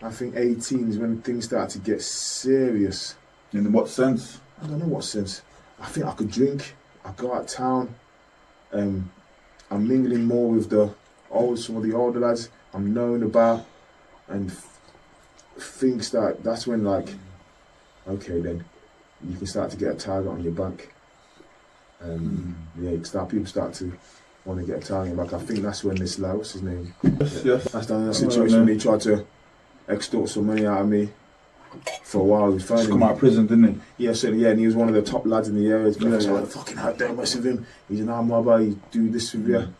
S1: I think 18 is when things started to get serious.
S2: In what sense?
S1: I don't know what sense. I think I could drink, I go out of town, I'm mingling more with some of the older lads I'm known about, and things that's when like, okay then, you can start to get a target on your back. People start to want to get a target on your back. I think that's when this lad, what's his name?
S2: Yes.
S1: That's the situation when he tried to extort some money out of me. For a while, he was finding.
S2: Just come out of prison, didn't he?
S1: Yeah, and he was one of the top lads in the area. I fucking had don't mess with him. He's an armed robber. He do this with you.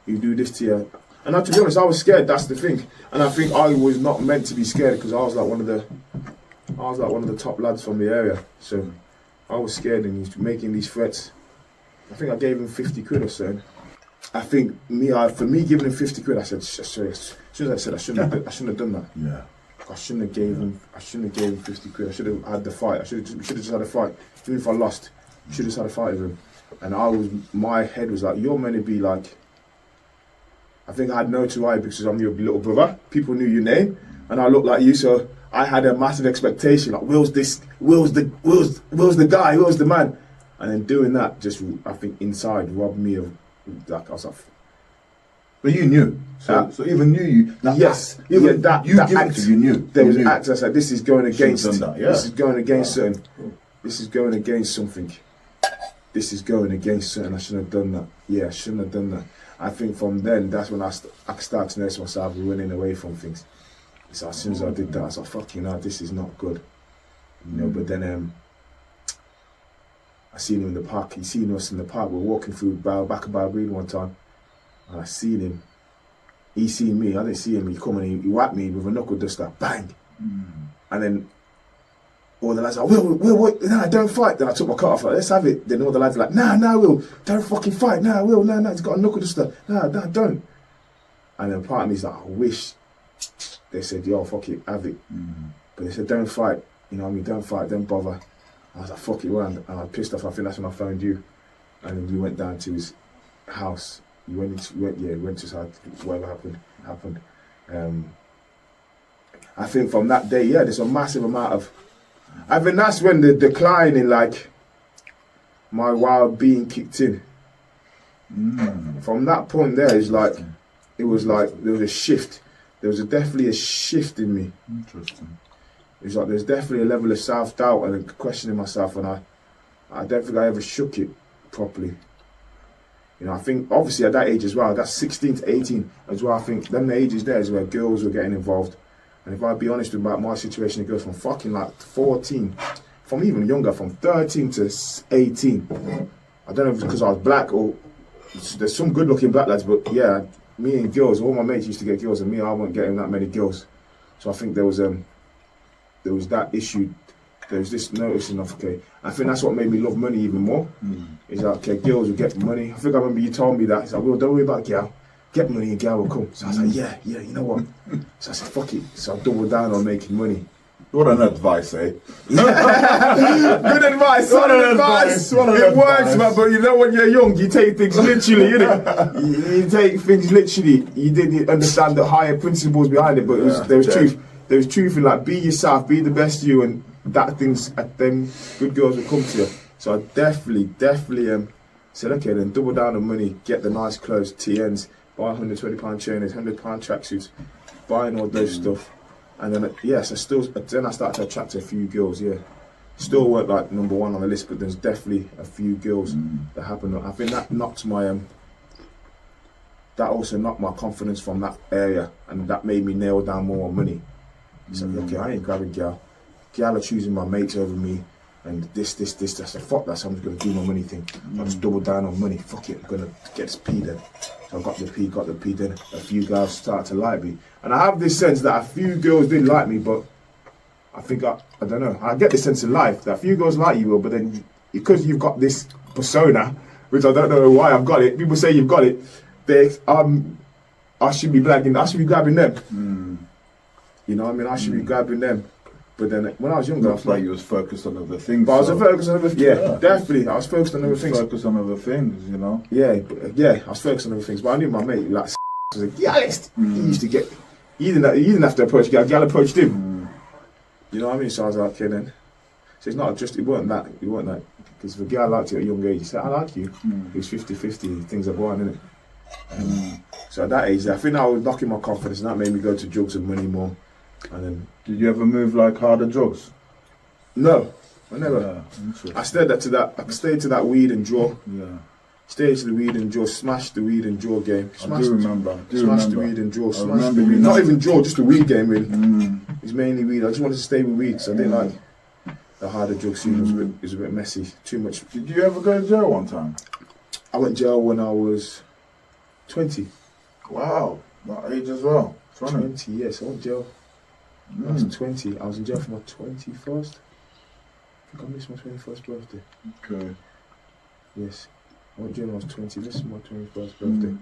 S1: You do this to you. And to be honest, I was scared. That's the thing. And I think I was not meant to be scared because I was like one of the top lads from the area. So I was scared, and he's making these threats. I think I gave him 50 quid or so. I think for me giving him 50 quid, I said, sorry. As soon as I said I shouldn't have done that. Yeah. I shouldn't have gave him 50 quid. I should have had the fight. I should have just had a fight. Even if I lost, I should have just had a fight with him. And my head was like, you're meant to be like, I think I had notoriety because I'm your little brother. People knew your name, and I looked like you, so I had a massive expectation. Like, Will's the guy, Will's the man. And then doing that, just I think inside robbed me of like I was like.
S2: But you knew, so even knew you.
S1: Yes,
S2: you knew.
S1: There was an act. I said, "This is going against.
S2: This
S1: is going against certain. This is going against something. This is going against certain. I shouldn't have done that. Yeah, I shouldn't have done that." I think from then, that's when I started to notice myself running away from things. So as soon as I did that, I was like, "Fucking hell, this is not good." But then I seen him in the park. He seen us in the park. We're walking through back of Bow Green one time. And I seen him. He seen me. I didn't see him. He come and he whacked me with a knuckle duster. Bang. And then all the lads are like, Will, nah, don't fight. Then I took my cut off. Like, let's have it. Then all the lads are like, nah, Will, don't fucking fight. Nah, Will, nah, he's got a knuckle duster. Nah, don't. And then part of me's like, I wish. They said, yo, fuck it, have it. But they said, don't fight. You know what I mean? Don't fight, don't bother. I was like, fuck it, and I pissed off. I think that's when I found you. And then we went down to his house. He went to his house. Whatever happened. I think from that day, there's a massive amount of. I think that's when the decline in like my wild being kicked in. From that point there, it was like there was a shift. There was definitely a shift in me.
S2: Interesting.
S1: It was like there's definitely a level of self-doubt and questioning myself, and I don't think I ever shook it properly. I think obviously at that age as well, that's 16 to 18 as well. I think them the ages there is where girls were getting involved. And if I be honest about my situation, it goes from fucking like 14, from even younger, from 13 to 18. I don't know if it's because I was black or there's some good looking black lads, but yeah, me and girls, all my mates used to get girls, and me, I wasn't getting that many girls. So I think there was that issue. There was this noticing of, okay, I think that's what made me love money even more. Is like, okay, girls will get money. I think I remember you told me that. He's like, well, don't worry about girl. Get money and girl will come. So I was like, yeah, you know what? So I said, fuck it. So I doubled down on making money.
S2: What an advice, eh?
S1: Good advice. It works, man. But you know, when you're young, you take things literally, innit? You take things literally. You didn't understand the higher principles behind it, but there was truth. There was truth in like, be yourself, be the best you, and that things, them good girls will come to you. So I definitely said, okay, then double down on money, get the nice clothes, TNs, buy £120 trainers, £100 tracksuits, buying all those stuff, and then then I started to attract a few girls. Yeah, still weren't like number one on the list, but there's definitely a few girls that happened. I think that knocked my that also knocked my confidence from that area, and that made me nail down more on money. So okay, I ain't grabbing gal. Gal are choosing my mates over me, and this. That's a fuck that. So I'm just gonna do my money thing. I'll just double down on money. Fuck it, I'm gonna get this P then. So I got the P. Then a few girls started to like me, and I have this sense that a few girls did like me, but I think I don't know. I get this sense in life that a few girls like you, but then because you've got this persona, which I don't know why I've got it. People say you've got it. I should be blagging. I should be grabbing them. You know what I mean? I should be grabbing them. But then when I was younger, I was
S2: like you was focused on other things.
S1: But I was focused on other things. Yeah, definitely. I was focused on other things.
S2: Focused on other things, you know.
S1: Yeah, I was focused on other things. But I knew my mate, like, was a gallist. He used to get. He didn't have to approach a gal approached him. You know what I mean? So I was like, okay then. So it's not just, it weren't that. Because if a girl liked you at a young age, you said, I like you. It was 50-50, things are going, innit? So at that age, I think I was knocking my confidence, and that made me go to drugs and money more. And then,
S2: did you ever move like harder drugs?
S1: No, I never. Yeah, I stayed to that weed and draw.
S2: Yeah.
S1: Stayed to the weed and draw, smashed the weed and draw game.
S2: I do remember.
S1: Smashed the weed and draw, smashed the weed. Not even draw, just the weed game really. It's mainly weed. I just wanted to stay with weed, so I didn't like the harder drug scene. It was a bit messy, too much.
S2: Did you ever go to jail one time?
S1: I went to jail when I was 20.
S2: Wow, that age as well.
S1: 20, yes, I went to jail. I was 20. I was in jail for my 21st. I think I missed my 21st birthday.
S2: Okay.
S1: Yes. I went to jail when I was 20. This is my 21st birthday.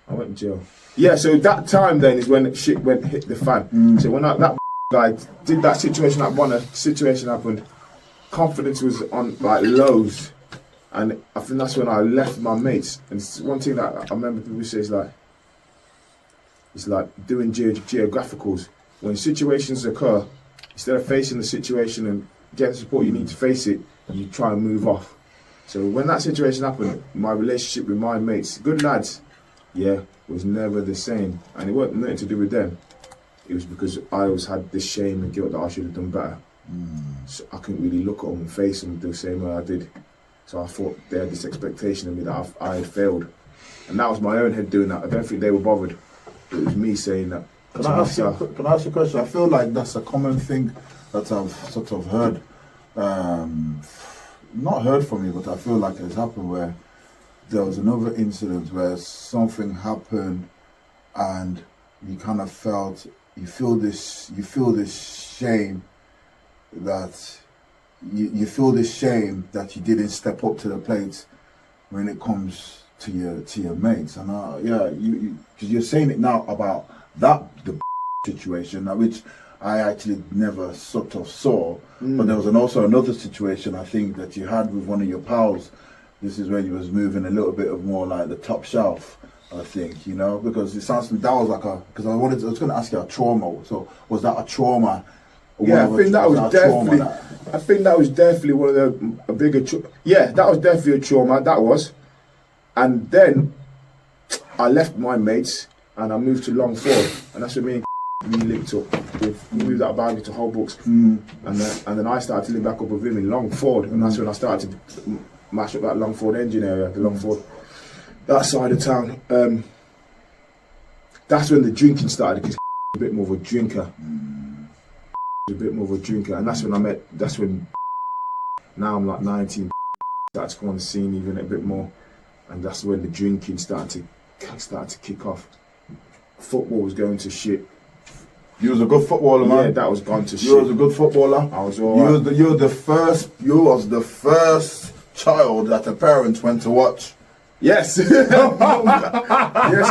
S1: I went to jail. Yeah, so that time then is when shit hit the fan. So when that guy did that situation, situation happened, confidence was on like lows. And I think that's when I left my mates. And it's one thing that I remember people say is like, it's like doing geographicals. When situations occur, instead of facing the situation and getting support, you need to face it, and you try and move off. So when that situation happened, my relationship with my mates, good lads, was never the same. And it wasn't nothing to do with them. It was because I always had this shame and guilt that I should have done better. So I couldn't really look at them and face them the same way I did. So I thought they had this expectation of me that I had failed. And that was my own head doing that. I don't think they were bothered. It was me saying that.
S2: Can I ask you a question? I feel like that's a common thing that I've sort of heard. Not heard from you, but I feel like it's happened where there was another incident where something happened and you kind of you feel this shame that you feel this shame that you didn't step up to the plate when it comes to your mates. And because you're saying it now about the situation, which I actually never sort of saw, but there was also another situation I think that you had with one of your pals. This is when you was moving a little bit of more like the top shelf, I think, you know, because it sounds to me that was like because I was going to ask you a trauma. So was that a trauma?
S1: Yeah, I think that was definitely. I think that was definitely one of the bigger. That was definitely a trauma. That was, and then I left my mates and I moved to Longford, and that's when me and we linked up. We moved out of Boundary to Hull Books, and then I started to link back up with him in Longford, and that's when I started to mash up that Longford engine area, the Longford, that side of town. That's when the drinking started, because a bit more of a drinker. And that's when now I'm like 19, started to come on the scene even a bit more, and that's when the drinking started to kick off. Football was going to shit.
S2: You was a good footballer, man.
S1: Yeah, that was gone to shit.
S2: You was a good footballer.
S1: I was alright.
S2: You was the first child that the parents went to watch.
S1: Yes. Yes,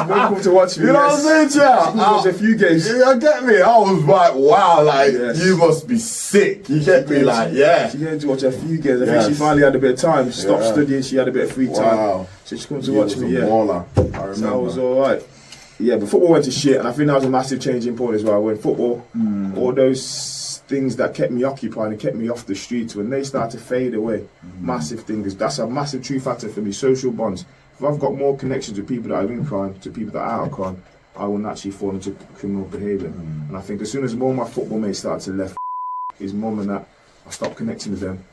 S1: welcome to watch me.
S2: You know what I'm saying,
S1: I watched a few games.
S2: You get me? I was like, wow, like, you must be sick. You get me? Like,
S1: She came to watch a few games. I think she finally had a bit of time. Stopped studying, she had a bit of free time. So she came to watch me,
S2: baller. I remember.
S1: So I was alright. Yeah, but football went to shit, and I think that was a massive changing point as well. When football, all those things that kept me occupied and kept me off the streets, when they start to fade away, massive things. That's a massive true factor for me. Social bonds. If I've got more connections with people that are in crime to people that are out of crime, I will naturally fall into criminal behaviour. And I think as soon as more of my football mates started to left his mum and that, I stopped connecting with them.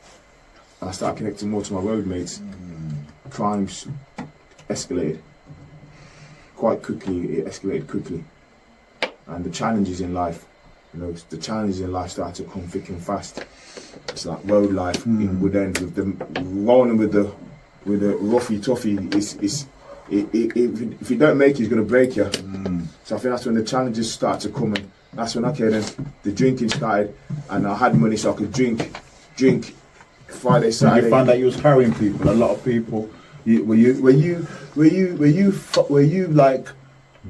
S1: And I started connecting more to my road mates. Crimes escalated quite quickly. It escalated quickly. And the challenges in life, the challenges in life started to come thick and fast. It's like road life in Woodend with them rolling with the roughy toughy. If you don't make it, it's going to break you. So I think that's when the challenges start to come, and that's when then the drinking started, and I had money so I could drink Friday, Saturday.
S2: You found that you was carrying people, a lot of people. Were you like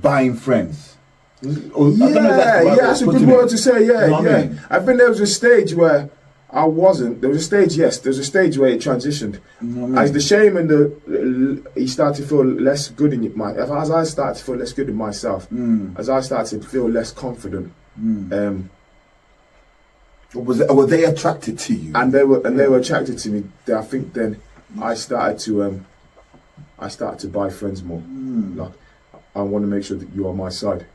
S2: buying friends?
S1: That's a good word to say. Yeah,
S2: You know what I mean?
S1: I think there was a stage where I wasn't. There was a stage, yes. There was a stage where it transitioned.
S2: You know what I mean?
S1: As the shame and you start to feel less good in as I started to feel less good in myself, as I started to feel less confident.
S2: Were they attracted to you?
S1: And they were attracted to me. I think then I started to buy friends more. Like, I want to make sure that you're on my side.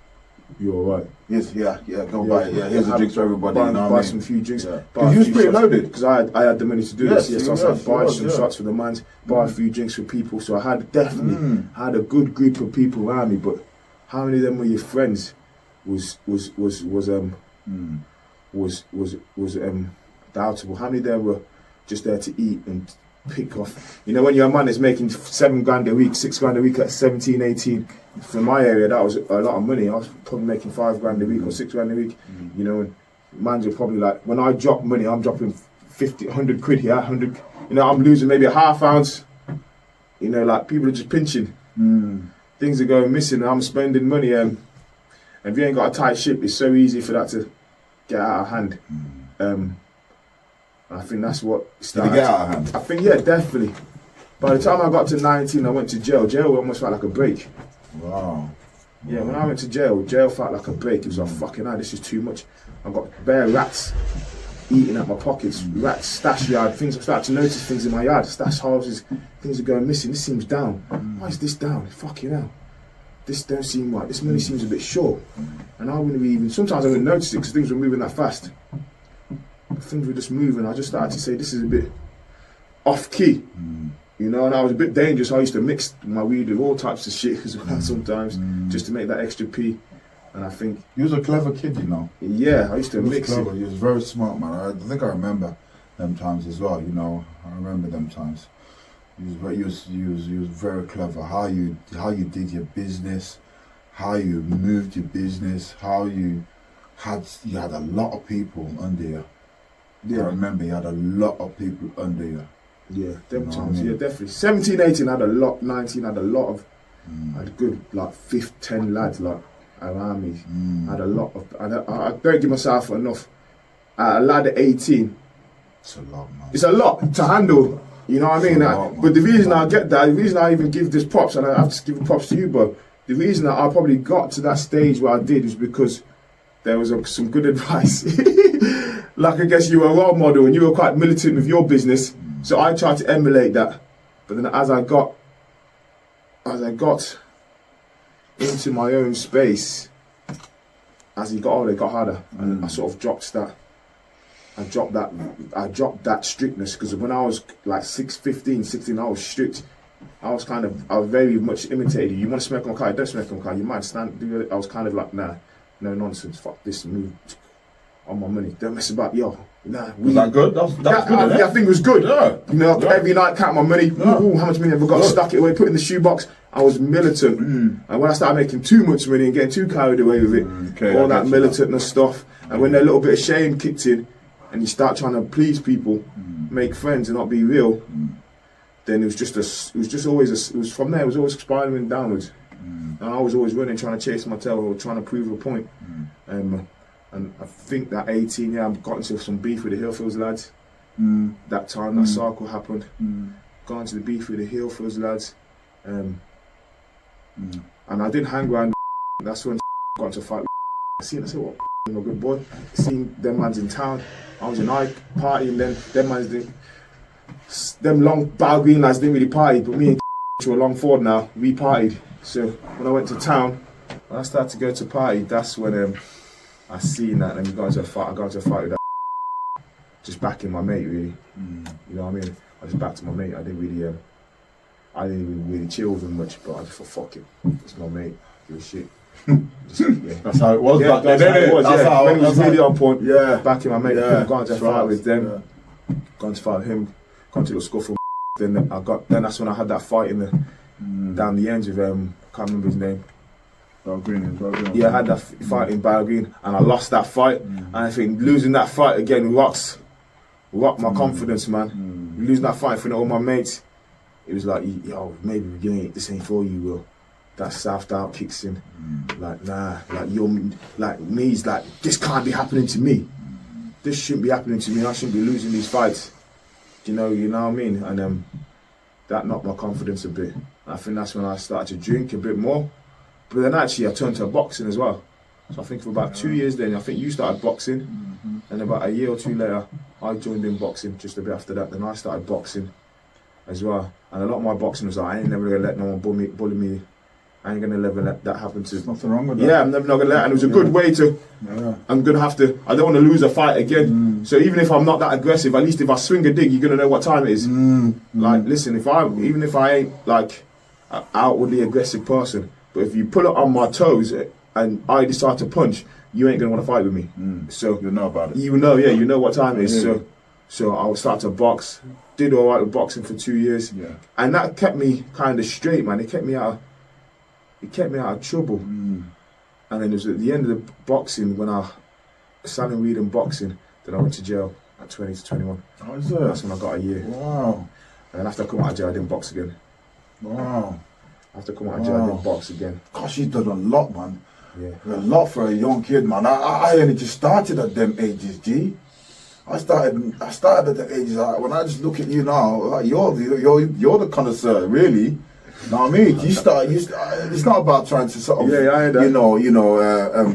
S1: You're alright.
S2: Yes, go buy it. Yeah, here's the drinks for everybody.
S1: Buy some few drinks.
S2: Yeah. Because you was pretty loaded.
S1: Because I had the money to do this. Yes, so I started buying some shots for the mans, buy a few drinks for people. So I had definitely had a good group of people around me. But how many of them were your friends was doubtable. How many there were just there to eat and pick off? When you're a man that's making $7,000 a week, $6,000 a week at 17, 18. For my area, that was a lot of money. I was probably making $5,000 a week or $6,000 a week. And mans are probably like, when I drop money, I'm dropping 50, 100 quid here, 100. I'm losing maybe a half ounce. Like people are just pinching. Things are going missing. And I'm spending money. And if you ain't got a tight ship, it's so easy for that to get out of hand. I think that's what started.
S2: Did it get out of hand?
S1: I think, yeah, definitely. By the time I got to 19, I went to jail. Jail almost felt like a break.
S2: Wow.
S1: Yeah, when I went to jail felt like a break. It was like, fucking hell, this is too much. I got bare rats eating at my pockets, rats, stash yard, things. I started to notice things in my yard, stash houses, things are going missing. This seems down. Why is this down? Fucking hell. This don't seem right. This money seems a bit short. And I wouldn't even, sometimes I wouldn't notice it because things were moving that fast. Things were just moving. I just started to say, this is a bit off key. And I was a bit dangerous. I used to mix my weed with all types of shit as well sometimes, just to make that extra P. And I think...
S2: You was a clever kid,
S1: Yeah, I used to mix
S2: clever.
S1: it.
S2: You was very smart, man. I think I remember them times as well, I remember them times. You was very clever. How you did your business, how you moved your business, how you had a lot of people under you. Yeah. I remember you had a lot of people under you.
S1: Yeah, them times, yeah, definitely. 17, 18 had a lot, 19 had a lot of, I had good, like, 5, 10 lads, like, around me. I had a lot of, I don't give myself enough. A lad at 18.
S2: It's a lot, man.
S1: It's a lot to handle, you know what I mean? But the reason I get that, the reason I even give this props, and I have to give props to you, bro, the reason that I probably got to that stage where I did was because there was some good advice. Like, I guess you were a role model and you were quite militant with your business. So I tried to emulate that, but then as I got into my own space, as he got older, it got harder, and I sort of dropped that. I dropped that strictness, because when I was like 15, 16, I was strict. I was very much imitated. You want to smoke on my car? Don't smoke on my car. You might do it. I was kind of like, nah, no nonsense. Fuck this, move on my money. Don't mess about, yo. Nah,
S2: was that good? That's good.
S1: I think it was good. Yeah. Every night count my money. Ooh, how much money have I got? Stuck it away, put it in the shoebox. I was militant. And when I started making too much money and getting too carried away with it, all that militantness stuff, and when a little bit of shame kicked in, and you start trying to please people, make friends, and not be real, then it was from there. It was always spiraling downwards, and I was always running, trying to chase my tail or trying to prove a point. And I think that 18, I got into some beef with the Hillfields lads. That time that cycle happened. Got into the beef with the Hillfields lads. And I didn't hang around. That's when I got into a fight with I said, what, I'm a good boy. Seen them mans in town. I was in Ike partying then. Them mans didn't. Them long Bow Green lads didn't really party, but me and to a long Ford now, we partied. So when I went to town, When I started to go to party, that's when I seen that, and then I got into a fight with that, just backing my mate, really. You know what I mean? I just backed my mate. I didn't even really chill with him much, but I just thought, fuck it, it's my mate, give a shit.
S2: That's how it was.
S1: Yeah,
S2: That's
S1: how it was.
S2: how
S1: when it was really on point.
S2: Yeah,
S1: backing my mate.
S2: Yeah,
S1: Gone to fight with them. Gone to fight with him. Gone to the scuffle. Then that's when I had that fight in the down the ends with I can't remember his name.
S2: Green.
S1: Yeah, I had that fight in Bal Green, and I lost that fight. And I think losing that fight again rocked my confidence, man. Losing that fight in front of all my mates, it was like, yo, maybe this ain't for you, Will. That soft out kicks in. Like, nah, like you're like me's like, this can't be happening to me. This shouldn't be happening to me. I shouldn't be losing these fights. You know what I mean? And that knocked my confidence a bit. I think that's when I started to drink a bit more. But then actually I turned to boxing as well. So I think for about 2 years then, I think you started boxing. And about a year or two later, I joined in boxing just a bit after that. Then I started boxing as well. And a lot of my boxing was like, I ain't never gonna let no one bully me. I ain't gonna let that happen to.
S2: There's nothing wrong with that.
S1: Yeah, I'm never not gonna let. And it was a good way to. I'm gonna have to. I don't want to lose a fight again. So even if I'm not that aggressive, at least if I swing a dig, you're gonna know what time it is. Like, listen, even if I ain't like an outwardly aggressive person, but if you pull it on my toes and I decide to punch, you ain't gonna want to fight with me. So
S2: you know about it.
S1: You know what time it is. So I would start to box. Did all right with boxing for 2 years. Yeah. And that kept me kind of straight, man. It kept me out of trouble. And then it was at the end of the boxing when I selling weed and boxing, then I went to jail at 20 to 21.
S2: Oh, is it?
S1: That's when I got a year.
S2: Wow.
S1: And then after I come out of jail, I didn't box again.
S2: Wow.
S1: After coming out of jail, I didn't box again.
S2: Gosh, you've done a lot, man.
S1: Yeah.
S2: A lot for a young kid, man. I only just started at them ages, G. I started at the ages. When I just look at you now, like, you're the connoisseur, really. You know what I mean? You start. It's not about trying to sort of,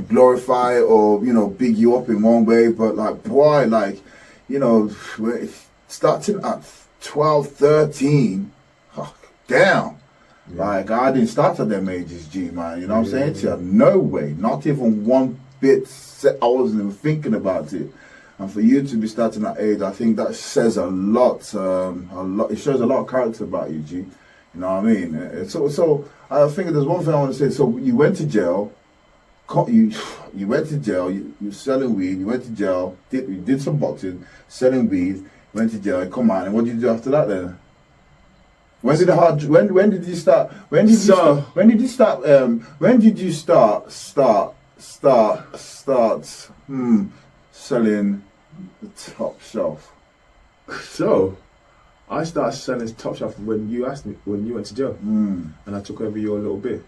S2: glorify or big you up in one way, but like, boy, like, starting at 12, 13, damn. Yeah. Like, I didn't start at them ages, G, man. You know what I'm saying to you? No way. Not even one bit. I wasn't even thinking about it. And for you to be starting at age, I think that says a lot. It shows a lot of character about you, G. You know what I mean? So I think there's one thing I want to say. So you went to jail. You went to jail. You were selling weed. You went to jail. You did some boxing, selling weed. Went to jail. Come on. And what did you do after that then? When did you start? When did you start selling the top shelf?
S1: So, I started selling top shelf when you asked me, when you went to jail, and I took over your little bit.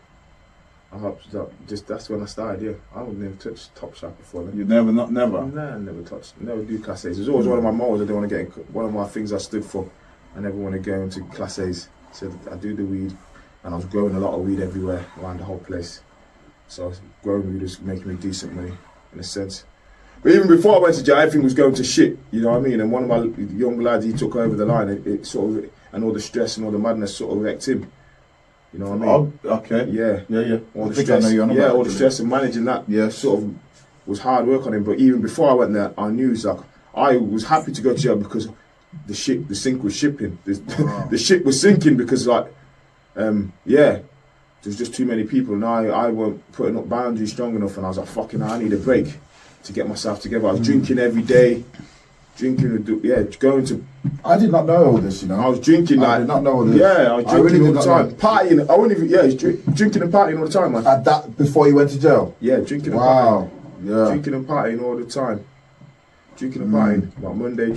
S1: That's when I started. Yeah, I would never touch top shelf before then.
S2: You never?
S1: Nah, never touched. Never do class A's. It was always one of my morals. I didn't want to get one of my things I stood for. I never want to go into class A's. So I do the weed, and I was growing a lot of weed everywhere around the whole place. So growing weed was making me decent money in a sense. But even before I went to jail, everything was going to shit. You know what I mean? And one of my young lads, he took over the line. It sort of, and all the stress and all the madness sort of wrecked him. You know what I mean?
S2: Oh, okay.
S1: Yeah. All the stress. All the stress and managing that. Yeah. Sort of was hard work on him. But even before I went there, I knew I was happy to go to jail because the sink was shipping. The ship was sinking because there's just too many people, and I weren't putting up boundaries strong enough, and I was like, fucking hell, I need a break to get myself together. I was drinking every day, going to.
S2: I did not know all this, you know.
S1: I was drinking
S2: I did not know all this.
S1: Yeah, I was drinking all the time, partying. I wouldn't even. Drinking and partying all the time, man.
S2: At that before you went to jail.
S1: Yeah, drinking and partying. Yeah, drinking and partying all the time. Drinking and partying, like Monday,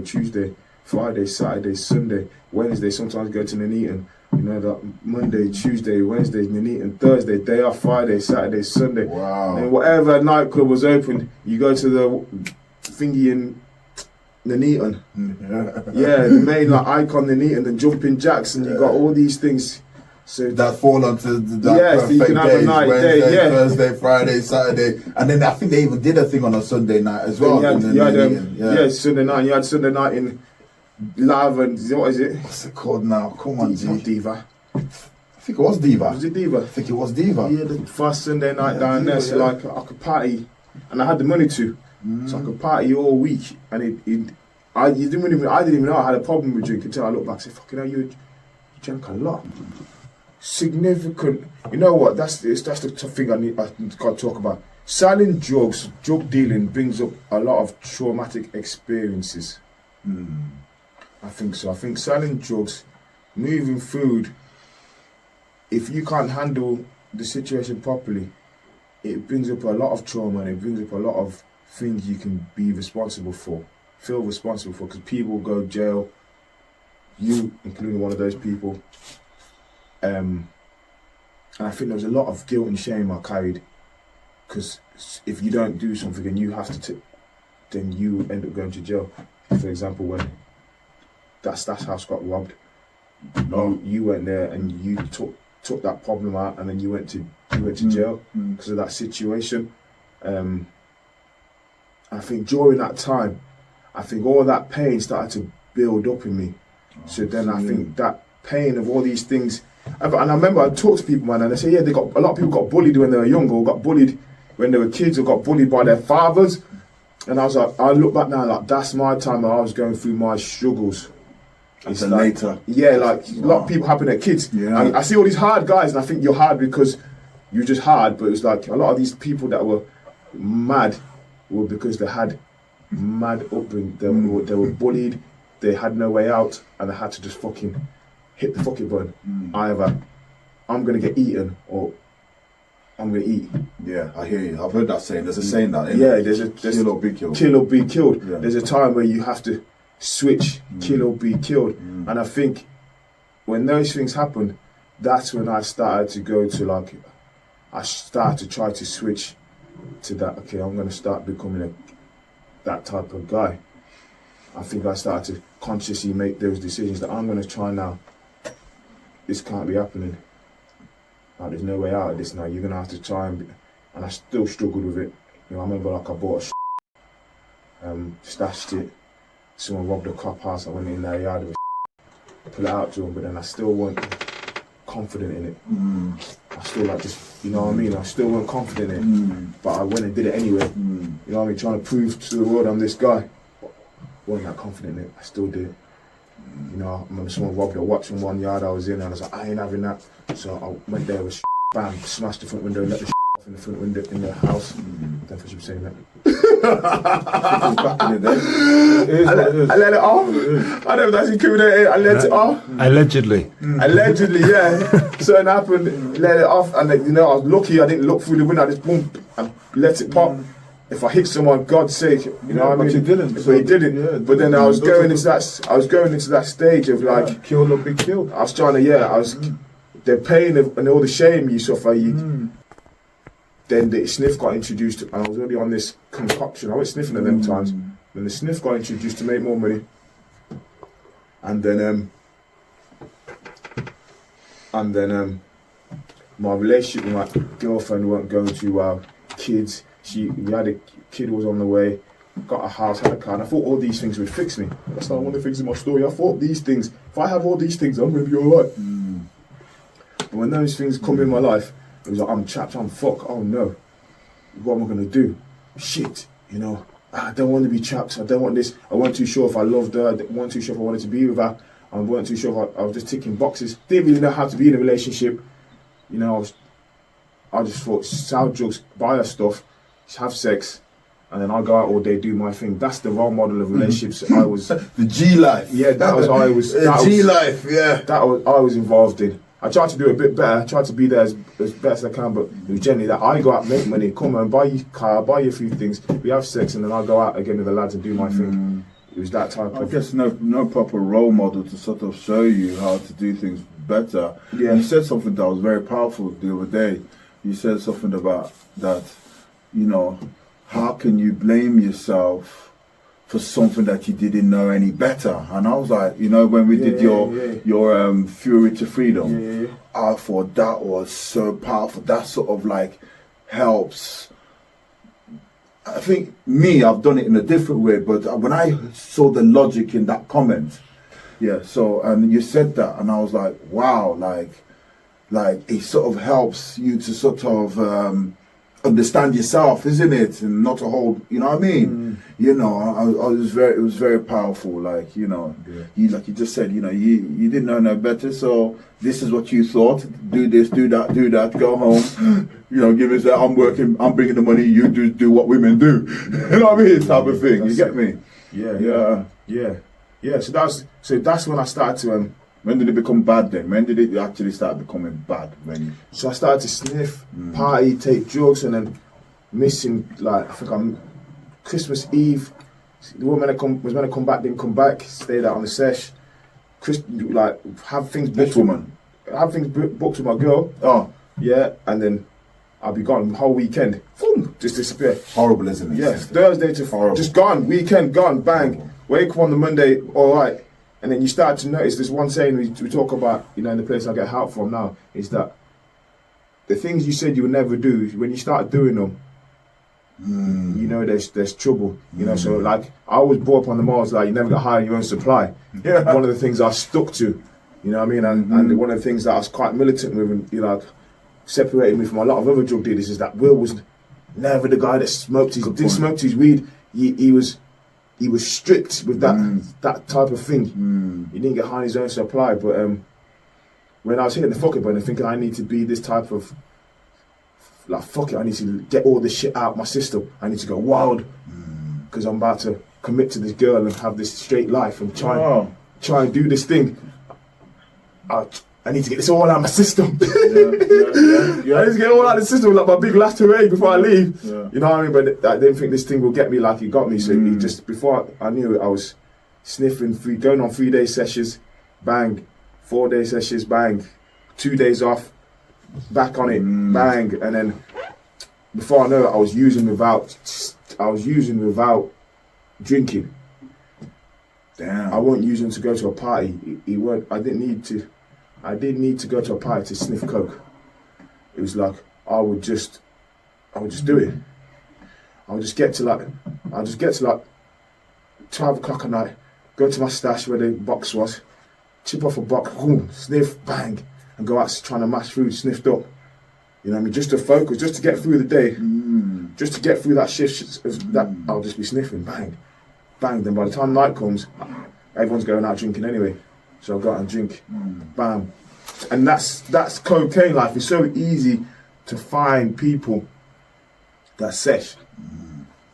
S1: Tuesday, Friday, Saturday, Sunday, Wednesday, sometimes go to Nuneaton. You know, that Monday, Tuesday, Wednesday, Nuneaton, Thursday, day off, Friday, Saturday, Sunday.
S2: Wow.
S1: And whatever nightclub was open, you go to the thingy in Nuneaton. Yeah, the main icon Nuneaton, the jumping jacks, and you got all these things. So
S2: that fall onto that perfect
S1: so you can have
S2: days,
S1: a night
S2: Wednesday,
S1: day,
S2: Thursday, Friday, Saturday, and then I think they even did a thing on a Sunday night as well.
S1: Sunday night. You had Sunday night in Love and what is it?
S2: What's it called now? Come on, G.
S1: Diva.
S2: think it was Diva.
S1: Was it Diva?
S2: I think it was Diva.
S1: Yeah, the first Sunday night down
S2: Diva,
S1: there, so like I could party, and I had the money to, so I could party all week, and I didn't even know I had a problem with drinking until I look back and say, fucking hell, you drank a lot. Significant. You know what? That's the tough thing I got to talk about. Selling drugs, drug dealing brings up a lot of traumatic experiences. I think so. I think selling drugs, moving food, if you can't handle the situation properly, it brings up a lot of trauma and it brings up a lot of things you can be responsible for, feel responsible for, because people go jail, you including one of those people. And I think there was a lot of guilt and shame I carried, because if you don't do something and you have to, then you end up going to jail. For example, when that house got robbed, you went there and you took that problem out, and then you went to jail because of that situation. I think during that time, I think all that pain started to build up in me. So then I think that pain of all these things, and I remember I talked to people, man, and they say, yeah, a lot of people got bullied when they were young, or got bullied when they were kids, or got bullied by their fathers. And I was like, I look back now, like that's my time where I was going through my struggles.
S2: It's like, later.
S1: Yeah, like a lot of people happen at kids.
S2: Yeah.
S1: I see all these hard guys, and I think you're hard because you're just hard. But it's like a lot of these people that were mad were because they had mad upbringing. They were bullied. They had no way out, and they had to just fucking hit the fucking button. Either I'm gonna get eaten or I'm gonna eat.
S2: Yeah, I hear you. I've heard that saying. There's a saying that.
S1: Yeah, there's
S2: kill or be killed.
S1: Kill or be killed.
S2: Yeah.
S1: There's a time where you have to switch, kill or be killed. And I think when those things happen, that's when I started to go to I started to try to switch to that. Okay, I'm gonna start becoming that type of guy. I think I started to consciously make those decisions that I'm gonna try now. This can't be happening. Like, there's no way out of this now. You're gonna have to try and I still struggled with it. You know, I remember I bought a stashed it. Someone robbed a cop house. I went in their yard with pull it out to them, but then I still weren't confident in it. I still you know what I mean? I still weren't confident in it, but I went and did it anyway. You know what I mean? Trying to prove to the world I'm this guy. Wasn't that confident in it. I still did it. You know, I remember someone robbed a watch in one yard I was in, and I was like, I ain't having that. So I went there with bam, smashed the front window, let the off in the front window in the house. Don't think you were saying that.
S2: Back in the day.
S1: I let it off. I never actually incriminated it. I let it off.
S4: Allegedly.
S1: Allegedly, yeah. Something happened, let it off, and then, you know, I was lucky. I didn't look through the window. I just boom, and let it pop. If I hit someone, God's sake, you know what I mean?
S2: But you didn't.
S1: But he didn't. Yeah, but then I was going into that stage of like
S2: kill or be killed.
S1: I was trying to, the pain and all the shame you suffer. Then the sniff got introduced, and I was already on this concoction. I was sniffing at them times. Then the sniff got introduced to make more money, and then my relationship with my girlfriend weren't going too well. Kids. We had a kid who was on the way, got a house, had a car, and I thought all these things would fix me. That's not one of the things in my story. I thought these things, if I have all these things, I'm going to be alright. But when those things come in my life, it was like, I'm trapped, I'm fucked, oh no. What am I going to do? Shit, you know, I don't want to be trapped, I don't want this. I wasn't too sure if I loved her, I wasn't too sure if I wanted to be with her, I wasn't too sure if I was just ticking boxes. Didn't really know how to be in a relationship. You know, I just thought, sell drugs, buy her stuff, have sex, and then I go out all day, do my thing. That's the role model of relationships I was.
S2: The G life.
S1: Yeah, that was I was.
S2: G life. Yeah.
S1: That I was involved in. I tried to do a bit better. I tried to be there as best as I can, but it was generally that I go out, make money, come and buy you a car, buy you a few things. We have sex, and then I go out again with the lads and do my thing. It was that type of.
S2: I guess no proper role model to sort of show you how to do things better.
S1: Yeah.
S2: You said something that was very powerful the other day. You said something about that. You know, how can you blame yourself for something that you didn't know any better? And I was like, you know, when we did your Fury to Freedom, I thought that was so powerful. That sort of like helps. I think I've done it in a different way, but when I saw the logic in that comment, so, and you said that, and I was like, wow, like, like it sort of helps you to sort of understand yourself, isn't it? And not to hold, you know what I mean? You know, it was very powerful. Like, you know, you like you just said, you know, you didn't know no better, so this is what you thought. Do this, do that, go home. You know, give us that. I'm working, I'm bringing the money. You do what women do. You know what I mean? Type of thing. You get me?
S1: Yeah. So that's when I started to.
S2: When did it become bad then? When did it actually start becoming bad?
S1: So I started to sniff, party, take drugs, and then missing, like, I think I'm Christmas Eve. The woman that was meant to come back didn't come back. Stayed out on the sesh. Like, have things booked.
S2: This woman?
S1: Have things booked with my girl.
S2: Oh.
S1: Yeah, and then I'll be gone the whole weekend. Boom, just disappear.
S2: Horrible, isn't it?
S1: Yeah, Thursday to horrible. Just gone. Weekend gone. Bang. Horrible. Wake up on the Monday. All right. And then you start to notice this one saying we talk about, you know, in the place I get help from now, is that the things you said you would never do, when you start doing them, you know there's trouble. You know, so like I was brought up on the malls, like you never got high on your own supply. Yeah. One of the things I stuck to, you know what I mean? And one of the things that I was quite militant with, and you know, separated me from a lot of other drug dealers, is that Will was never the guy that smoked his weed. He was strict with that type of thing. He didn't get high on his own supply. But when I was hitting the fuck it button and thinking I need to be this type of, like, fuck it, I need to get all this shit out of my system. I need to go wild because I'm about to commit to this girl and have this straight life and try and do this thing. I need to get this all out of my system. I need to get all out of the system, like my big last hooray before I leave. Yeah. You know what I mean? But I didn't think this thing will get me like it got me. So it just, before I knew it, I was sniffing, going on 3-day sessions, bang, 4-day sessions, bang, 2 days off, back on it, bang, and then before I know it, I was using without drinking.
S2: Damn.
S1: I wasn't using to go to a party. I didn't need to go to a party to sniff coke. It was like I would just do it. I would just get to like 12 o'clock at night, go to my stash where the box was, chip off a box, boom, sniff, bang, and go out trying to mash food, sniffed up. You know what I mean? Just to focus, just to get through the day, just to get through that shift. That I'll just be sniffing, bang, bang. Then by the time night comes, everyone's going out drinking anyway. So I go out and drink, bam. And that's cocaine life. It's so easy to find people that sesh.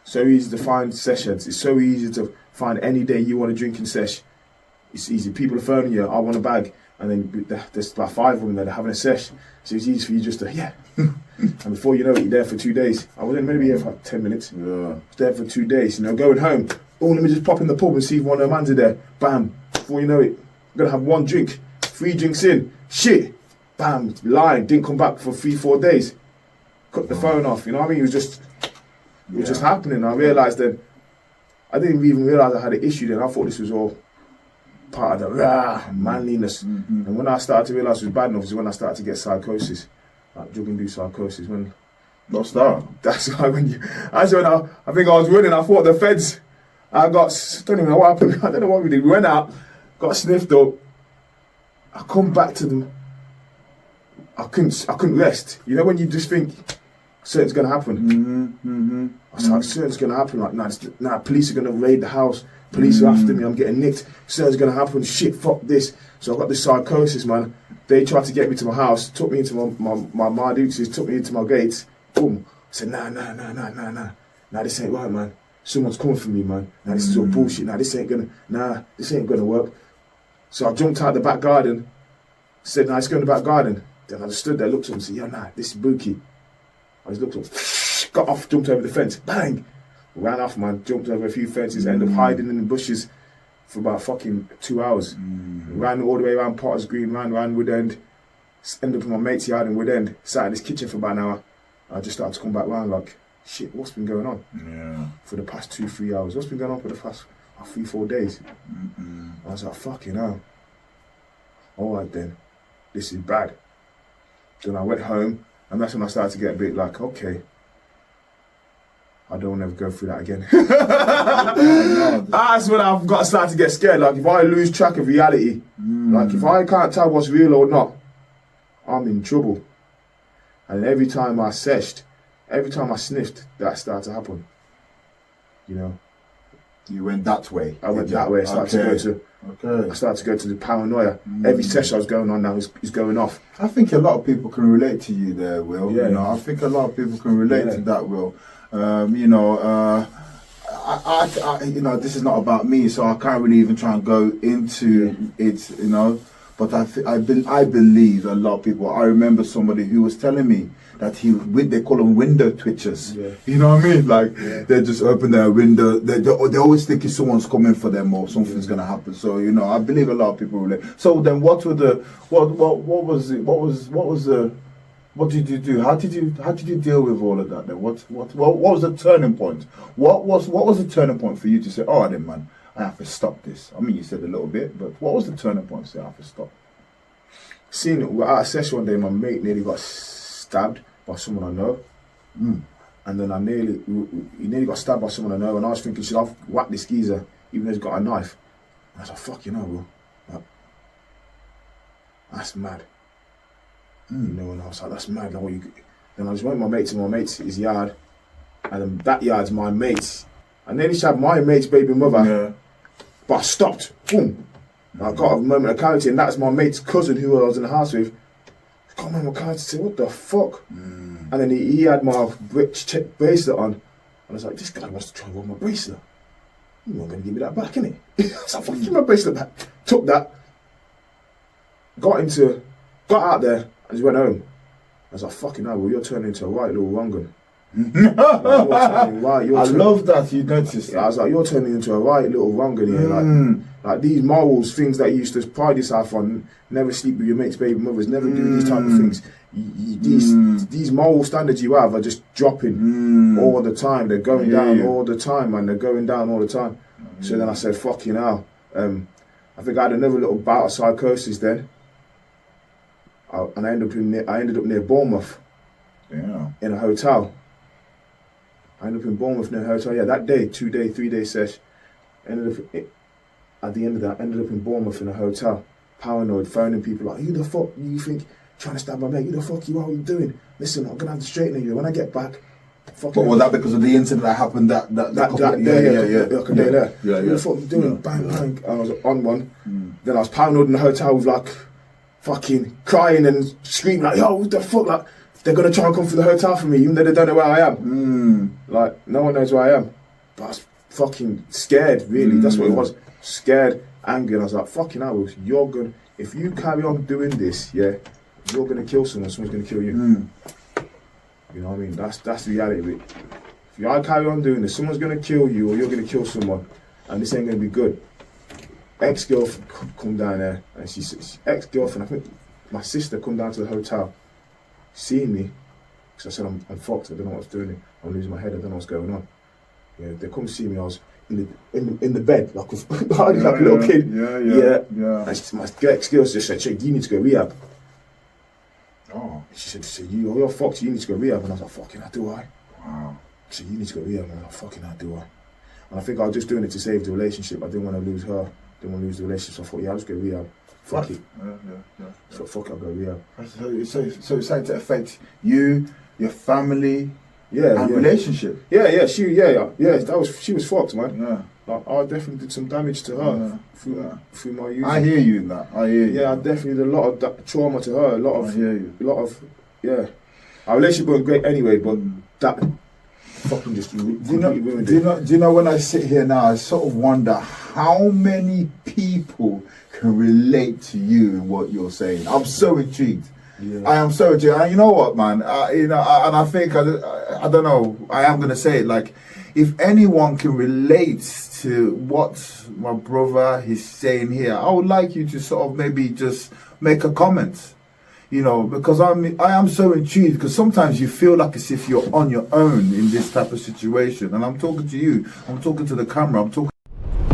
S1: So easy to find sessions. It's so easy to find any day you want to drink and sesh. It's easy. People are phoning you, I want a bag. And then there's about 5 of them that are having a sesh. So it's easy for you just to, and before you know it, you're there for 2 days. I wasn't maybe here for like 10 minutes. Yeah. I was there for 2 days, you know, going home. Oh, let me just pop in the pub and see if one of the mans are there. Bam. Before you know it, I'm going to have 1 drink. 3 drinks in. Shit. Bam. Lying. Didn't come back for 3-4 days. Cut the phone off. You know what I mean? It was just happening. I realised that I didn't even realise I had an issue then. I thought this was all part of the manliness. And when I started to realise it was bad enough is when I started to get psychosis. Like drug-induced psychosis.
S2: What's that?
S1: That's why when I think I was running, I thought the feds, I don't even know what happened. I don't know what we did. We went out, got sniffed up. I come back to them. I couldn't rest. You know when you just think something's gonna happen. I was like, something's gonna happen. Like, nah, police are gonna raid the house. Police are after me. I'm getting nicked. Something's gonna happen. Shit, fuck this. So I got this psychosis, man. They tried to get me to my house, took me into my Marduxes, took me into my gates. Boom. I said, nah. Nah, this ain't right, man. Someone's coming for me, man. Nah, this is all bullshit. This ain't gonna work. So I jumped out the back garden, said, nah, let's go in the back garden. Then I just stood there, looked at him and said, nah, this is Bookie. I just looked at him, got off, jumped over the fence, bang! Ran off, man, jumped over a few fences, ended up hiding in the bushes for about fucking 2 hours. Ran all the way around Potter's Green, ran Woodend, ended up in my mate's yard in Woodend, sat in his kitchen for about an hour. I just started to come back round like, shit, what's been going on? Yeah. For the past 2-3 hours. What's been going on for the past 3-4 days? I was like, fucking hell. Alright then, this is bad. Then I went home, and that's when I started to get a bit like, okay, I don't want to go through that again. That's when I've got to start to get scared. Like, if I lose track of reality, like if I can't tell what's real or not, I'm in trouble. And every time I sniffed, that started to happen. You know.
S2: You went that way.
S1: I went that way. I started to go to the paranoia. Every session I was going on now is going off.
S2: I think a lot of people can relate to you there, Will.
S1: Yeah.
S2: You know, I think a lot of people can relate to that, Will. You know, I you know, this is not about me, so I can't really even try and go into it, you know. But I believe a lot of people. I remember somebody who was telling me that they call them window twitchers. Yeah. You know what I mean? Like they just open their window. They always thinking someone's coming for them or something's gonna happen. So you know, I believe a lot of people relate. So then, what did you do? How did you deal with all of that then? What was the turning point? What was the turning point for you to say, oh then man, I have to stop this? I mean, you said a little bit, but what was the turning point to say I have to stop?
S1: We're at a session one day, my mate nearly got stabbed by someone I know. And then he nearly got stabbed by someone I know, and I was thinking, should I whack this geezer even though he's got a knife? And I was like, fuck, you know, bro. Like, that's mad. You know, and I was like, that's mad. Like, then I just went with my mate to his yard, and then that yard's my mate's. I nearly stabbed my mate's baby mother, but I stopped. Boom. I got a moment of clarity, and that's my mate's cousin who I was in the house with. I got a moment of clarity to say, what the fuck? And then he had my check bracelet on, and I was like, this guy wants to try and rob my bracelet. You're not going to give me that back, innit? So I fuck, give my bracelet back. Took that, got out there, and just went home. I was like, fucking hell, well, you're turning into a right little wrong. I
S2: love that you noticed.
S1: Yeah, I was like, you're turning into a right little wrong here. Like these morals, things that you used to pride yourself on, never sleep with your mate's baby mothers, never do these type of things. These moral standards you have are just dropping all the time. They're going down all the time, man. They're going down all the time. So then I said, fucking hell. I think I had another little bout of psychosis then. And I ended up near Bournemouth. In a hotel. I ended up in Bournemouth near a hotel. Yeah, that day, 2-day, 3-day sesh. At the end of that, ended up in Bournemouth in a hotel. Paranoid, phoning people like, who the fuck you think trying to stab my mate? Who the fuck you are? What are you doing? Listen, I'm gonna have to straighten you when I get back.
S2: But was that because of the incident that happened that
S1: day there? What the fuck are you doing? Bang, bang. I was on one. Then I was paranoid in the hotel with like fucking crying and screaming like, yo, what the fuck? Like, they're gonna try and come through the hotel for me, even though they don't know where I am. Like, no one knows where I am. But I was fucking scared, really. That's what it was. Scared, angry. And I was like, fucking hell, if you carry on doing this, you're gonna kill someone, someone's gonna kill you. You know what I mean? That's the reality of it. If you carry on doing this, someone's gonna kill you or you're gonna kill someone, and this ain't gonna be good. Ex-girlfriend come down there, and ex-girlfriend, I think my sister come down to the hotel, seeing me, because I said I'm fucked, I don't know what's doing. I'm losing my head, I don't know what's going on. Yeah, they come see me, I was in the bed, like a little kid. And my ex-girl just said, "Chick, you need to go rehab." She said, you're fucked, you need to go rehab. And I was like, fucking hell, do I?
S2: Wow.
S1: She said, you need to go rehab. And I was like, fucking hell, do I? And I think I was just doing it to save the relationship. I didn't want to lose her. Didn't want to lose the relationship. So I thought, yeah, I'll just go rehab. Fuck it. So fuck it, I'll go rehab.
S2: So it's starting to affect you, your family, and relationship.
S1: She was fucked, man. Yeah. Like, I definitely did some damage to her through my use.
S2: I hear you in that. I hear you.
S1: Yeah, I definitely did a lot of that trauma to her. Our relationship wasn't great anyway, but that fucking just completely ruined it.
S2: Do you know when I sit here now, I sort of wonder how many people can relate to you and what you're saying. I'm so intrigued. Yeah. I am so intrigued. And you know what, man? And I think I don't know. I am gonna say it like, if anyone can relate to what my brother is saying here, I would like you to sort of maybe just make a comment, you know, because I am so intrigued, because sometimes you feel like as if you're on your own in this type of situation. And I'm talking to you, I'm talking to the camera, I'm talking.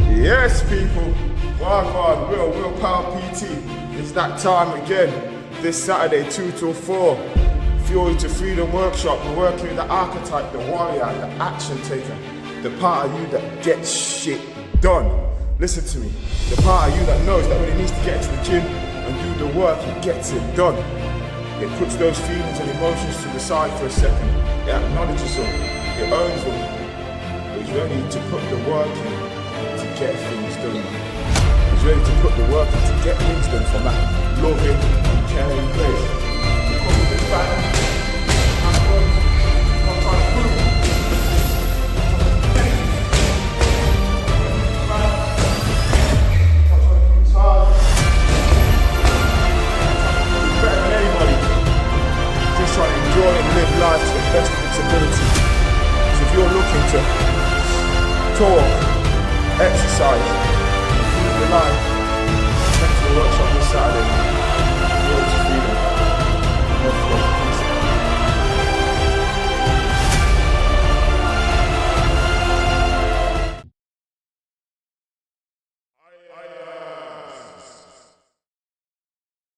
S1: Yes, people, Wagwan, Will Power PT. It's that time again, this Saturday, 2 till 4. Fuel to Freedom Workshop. We're working with the archetype, the warrior, the action taker, the part of you that gets shit done. Listen to me. The part of you that knows that when he needs to get into the gym and do the work, he gets it done. It puts those feelings and emotions to the side for a second. It acknowledges them. It owns them. But it's ready to put the work in to get things done. It's ready to put the work in to get things done from that loving and caring place. Because of the fact I'm trying to prove. Trying to enjoy and live life to the best of its ability. So if you're looking to talk, exercise, live your life,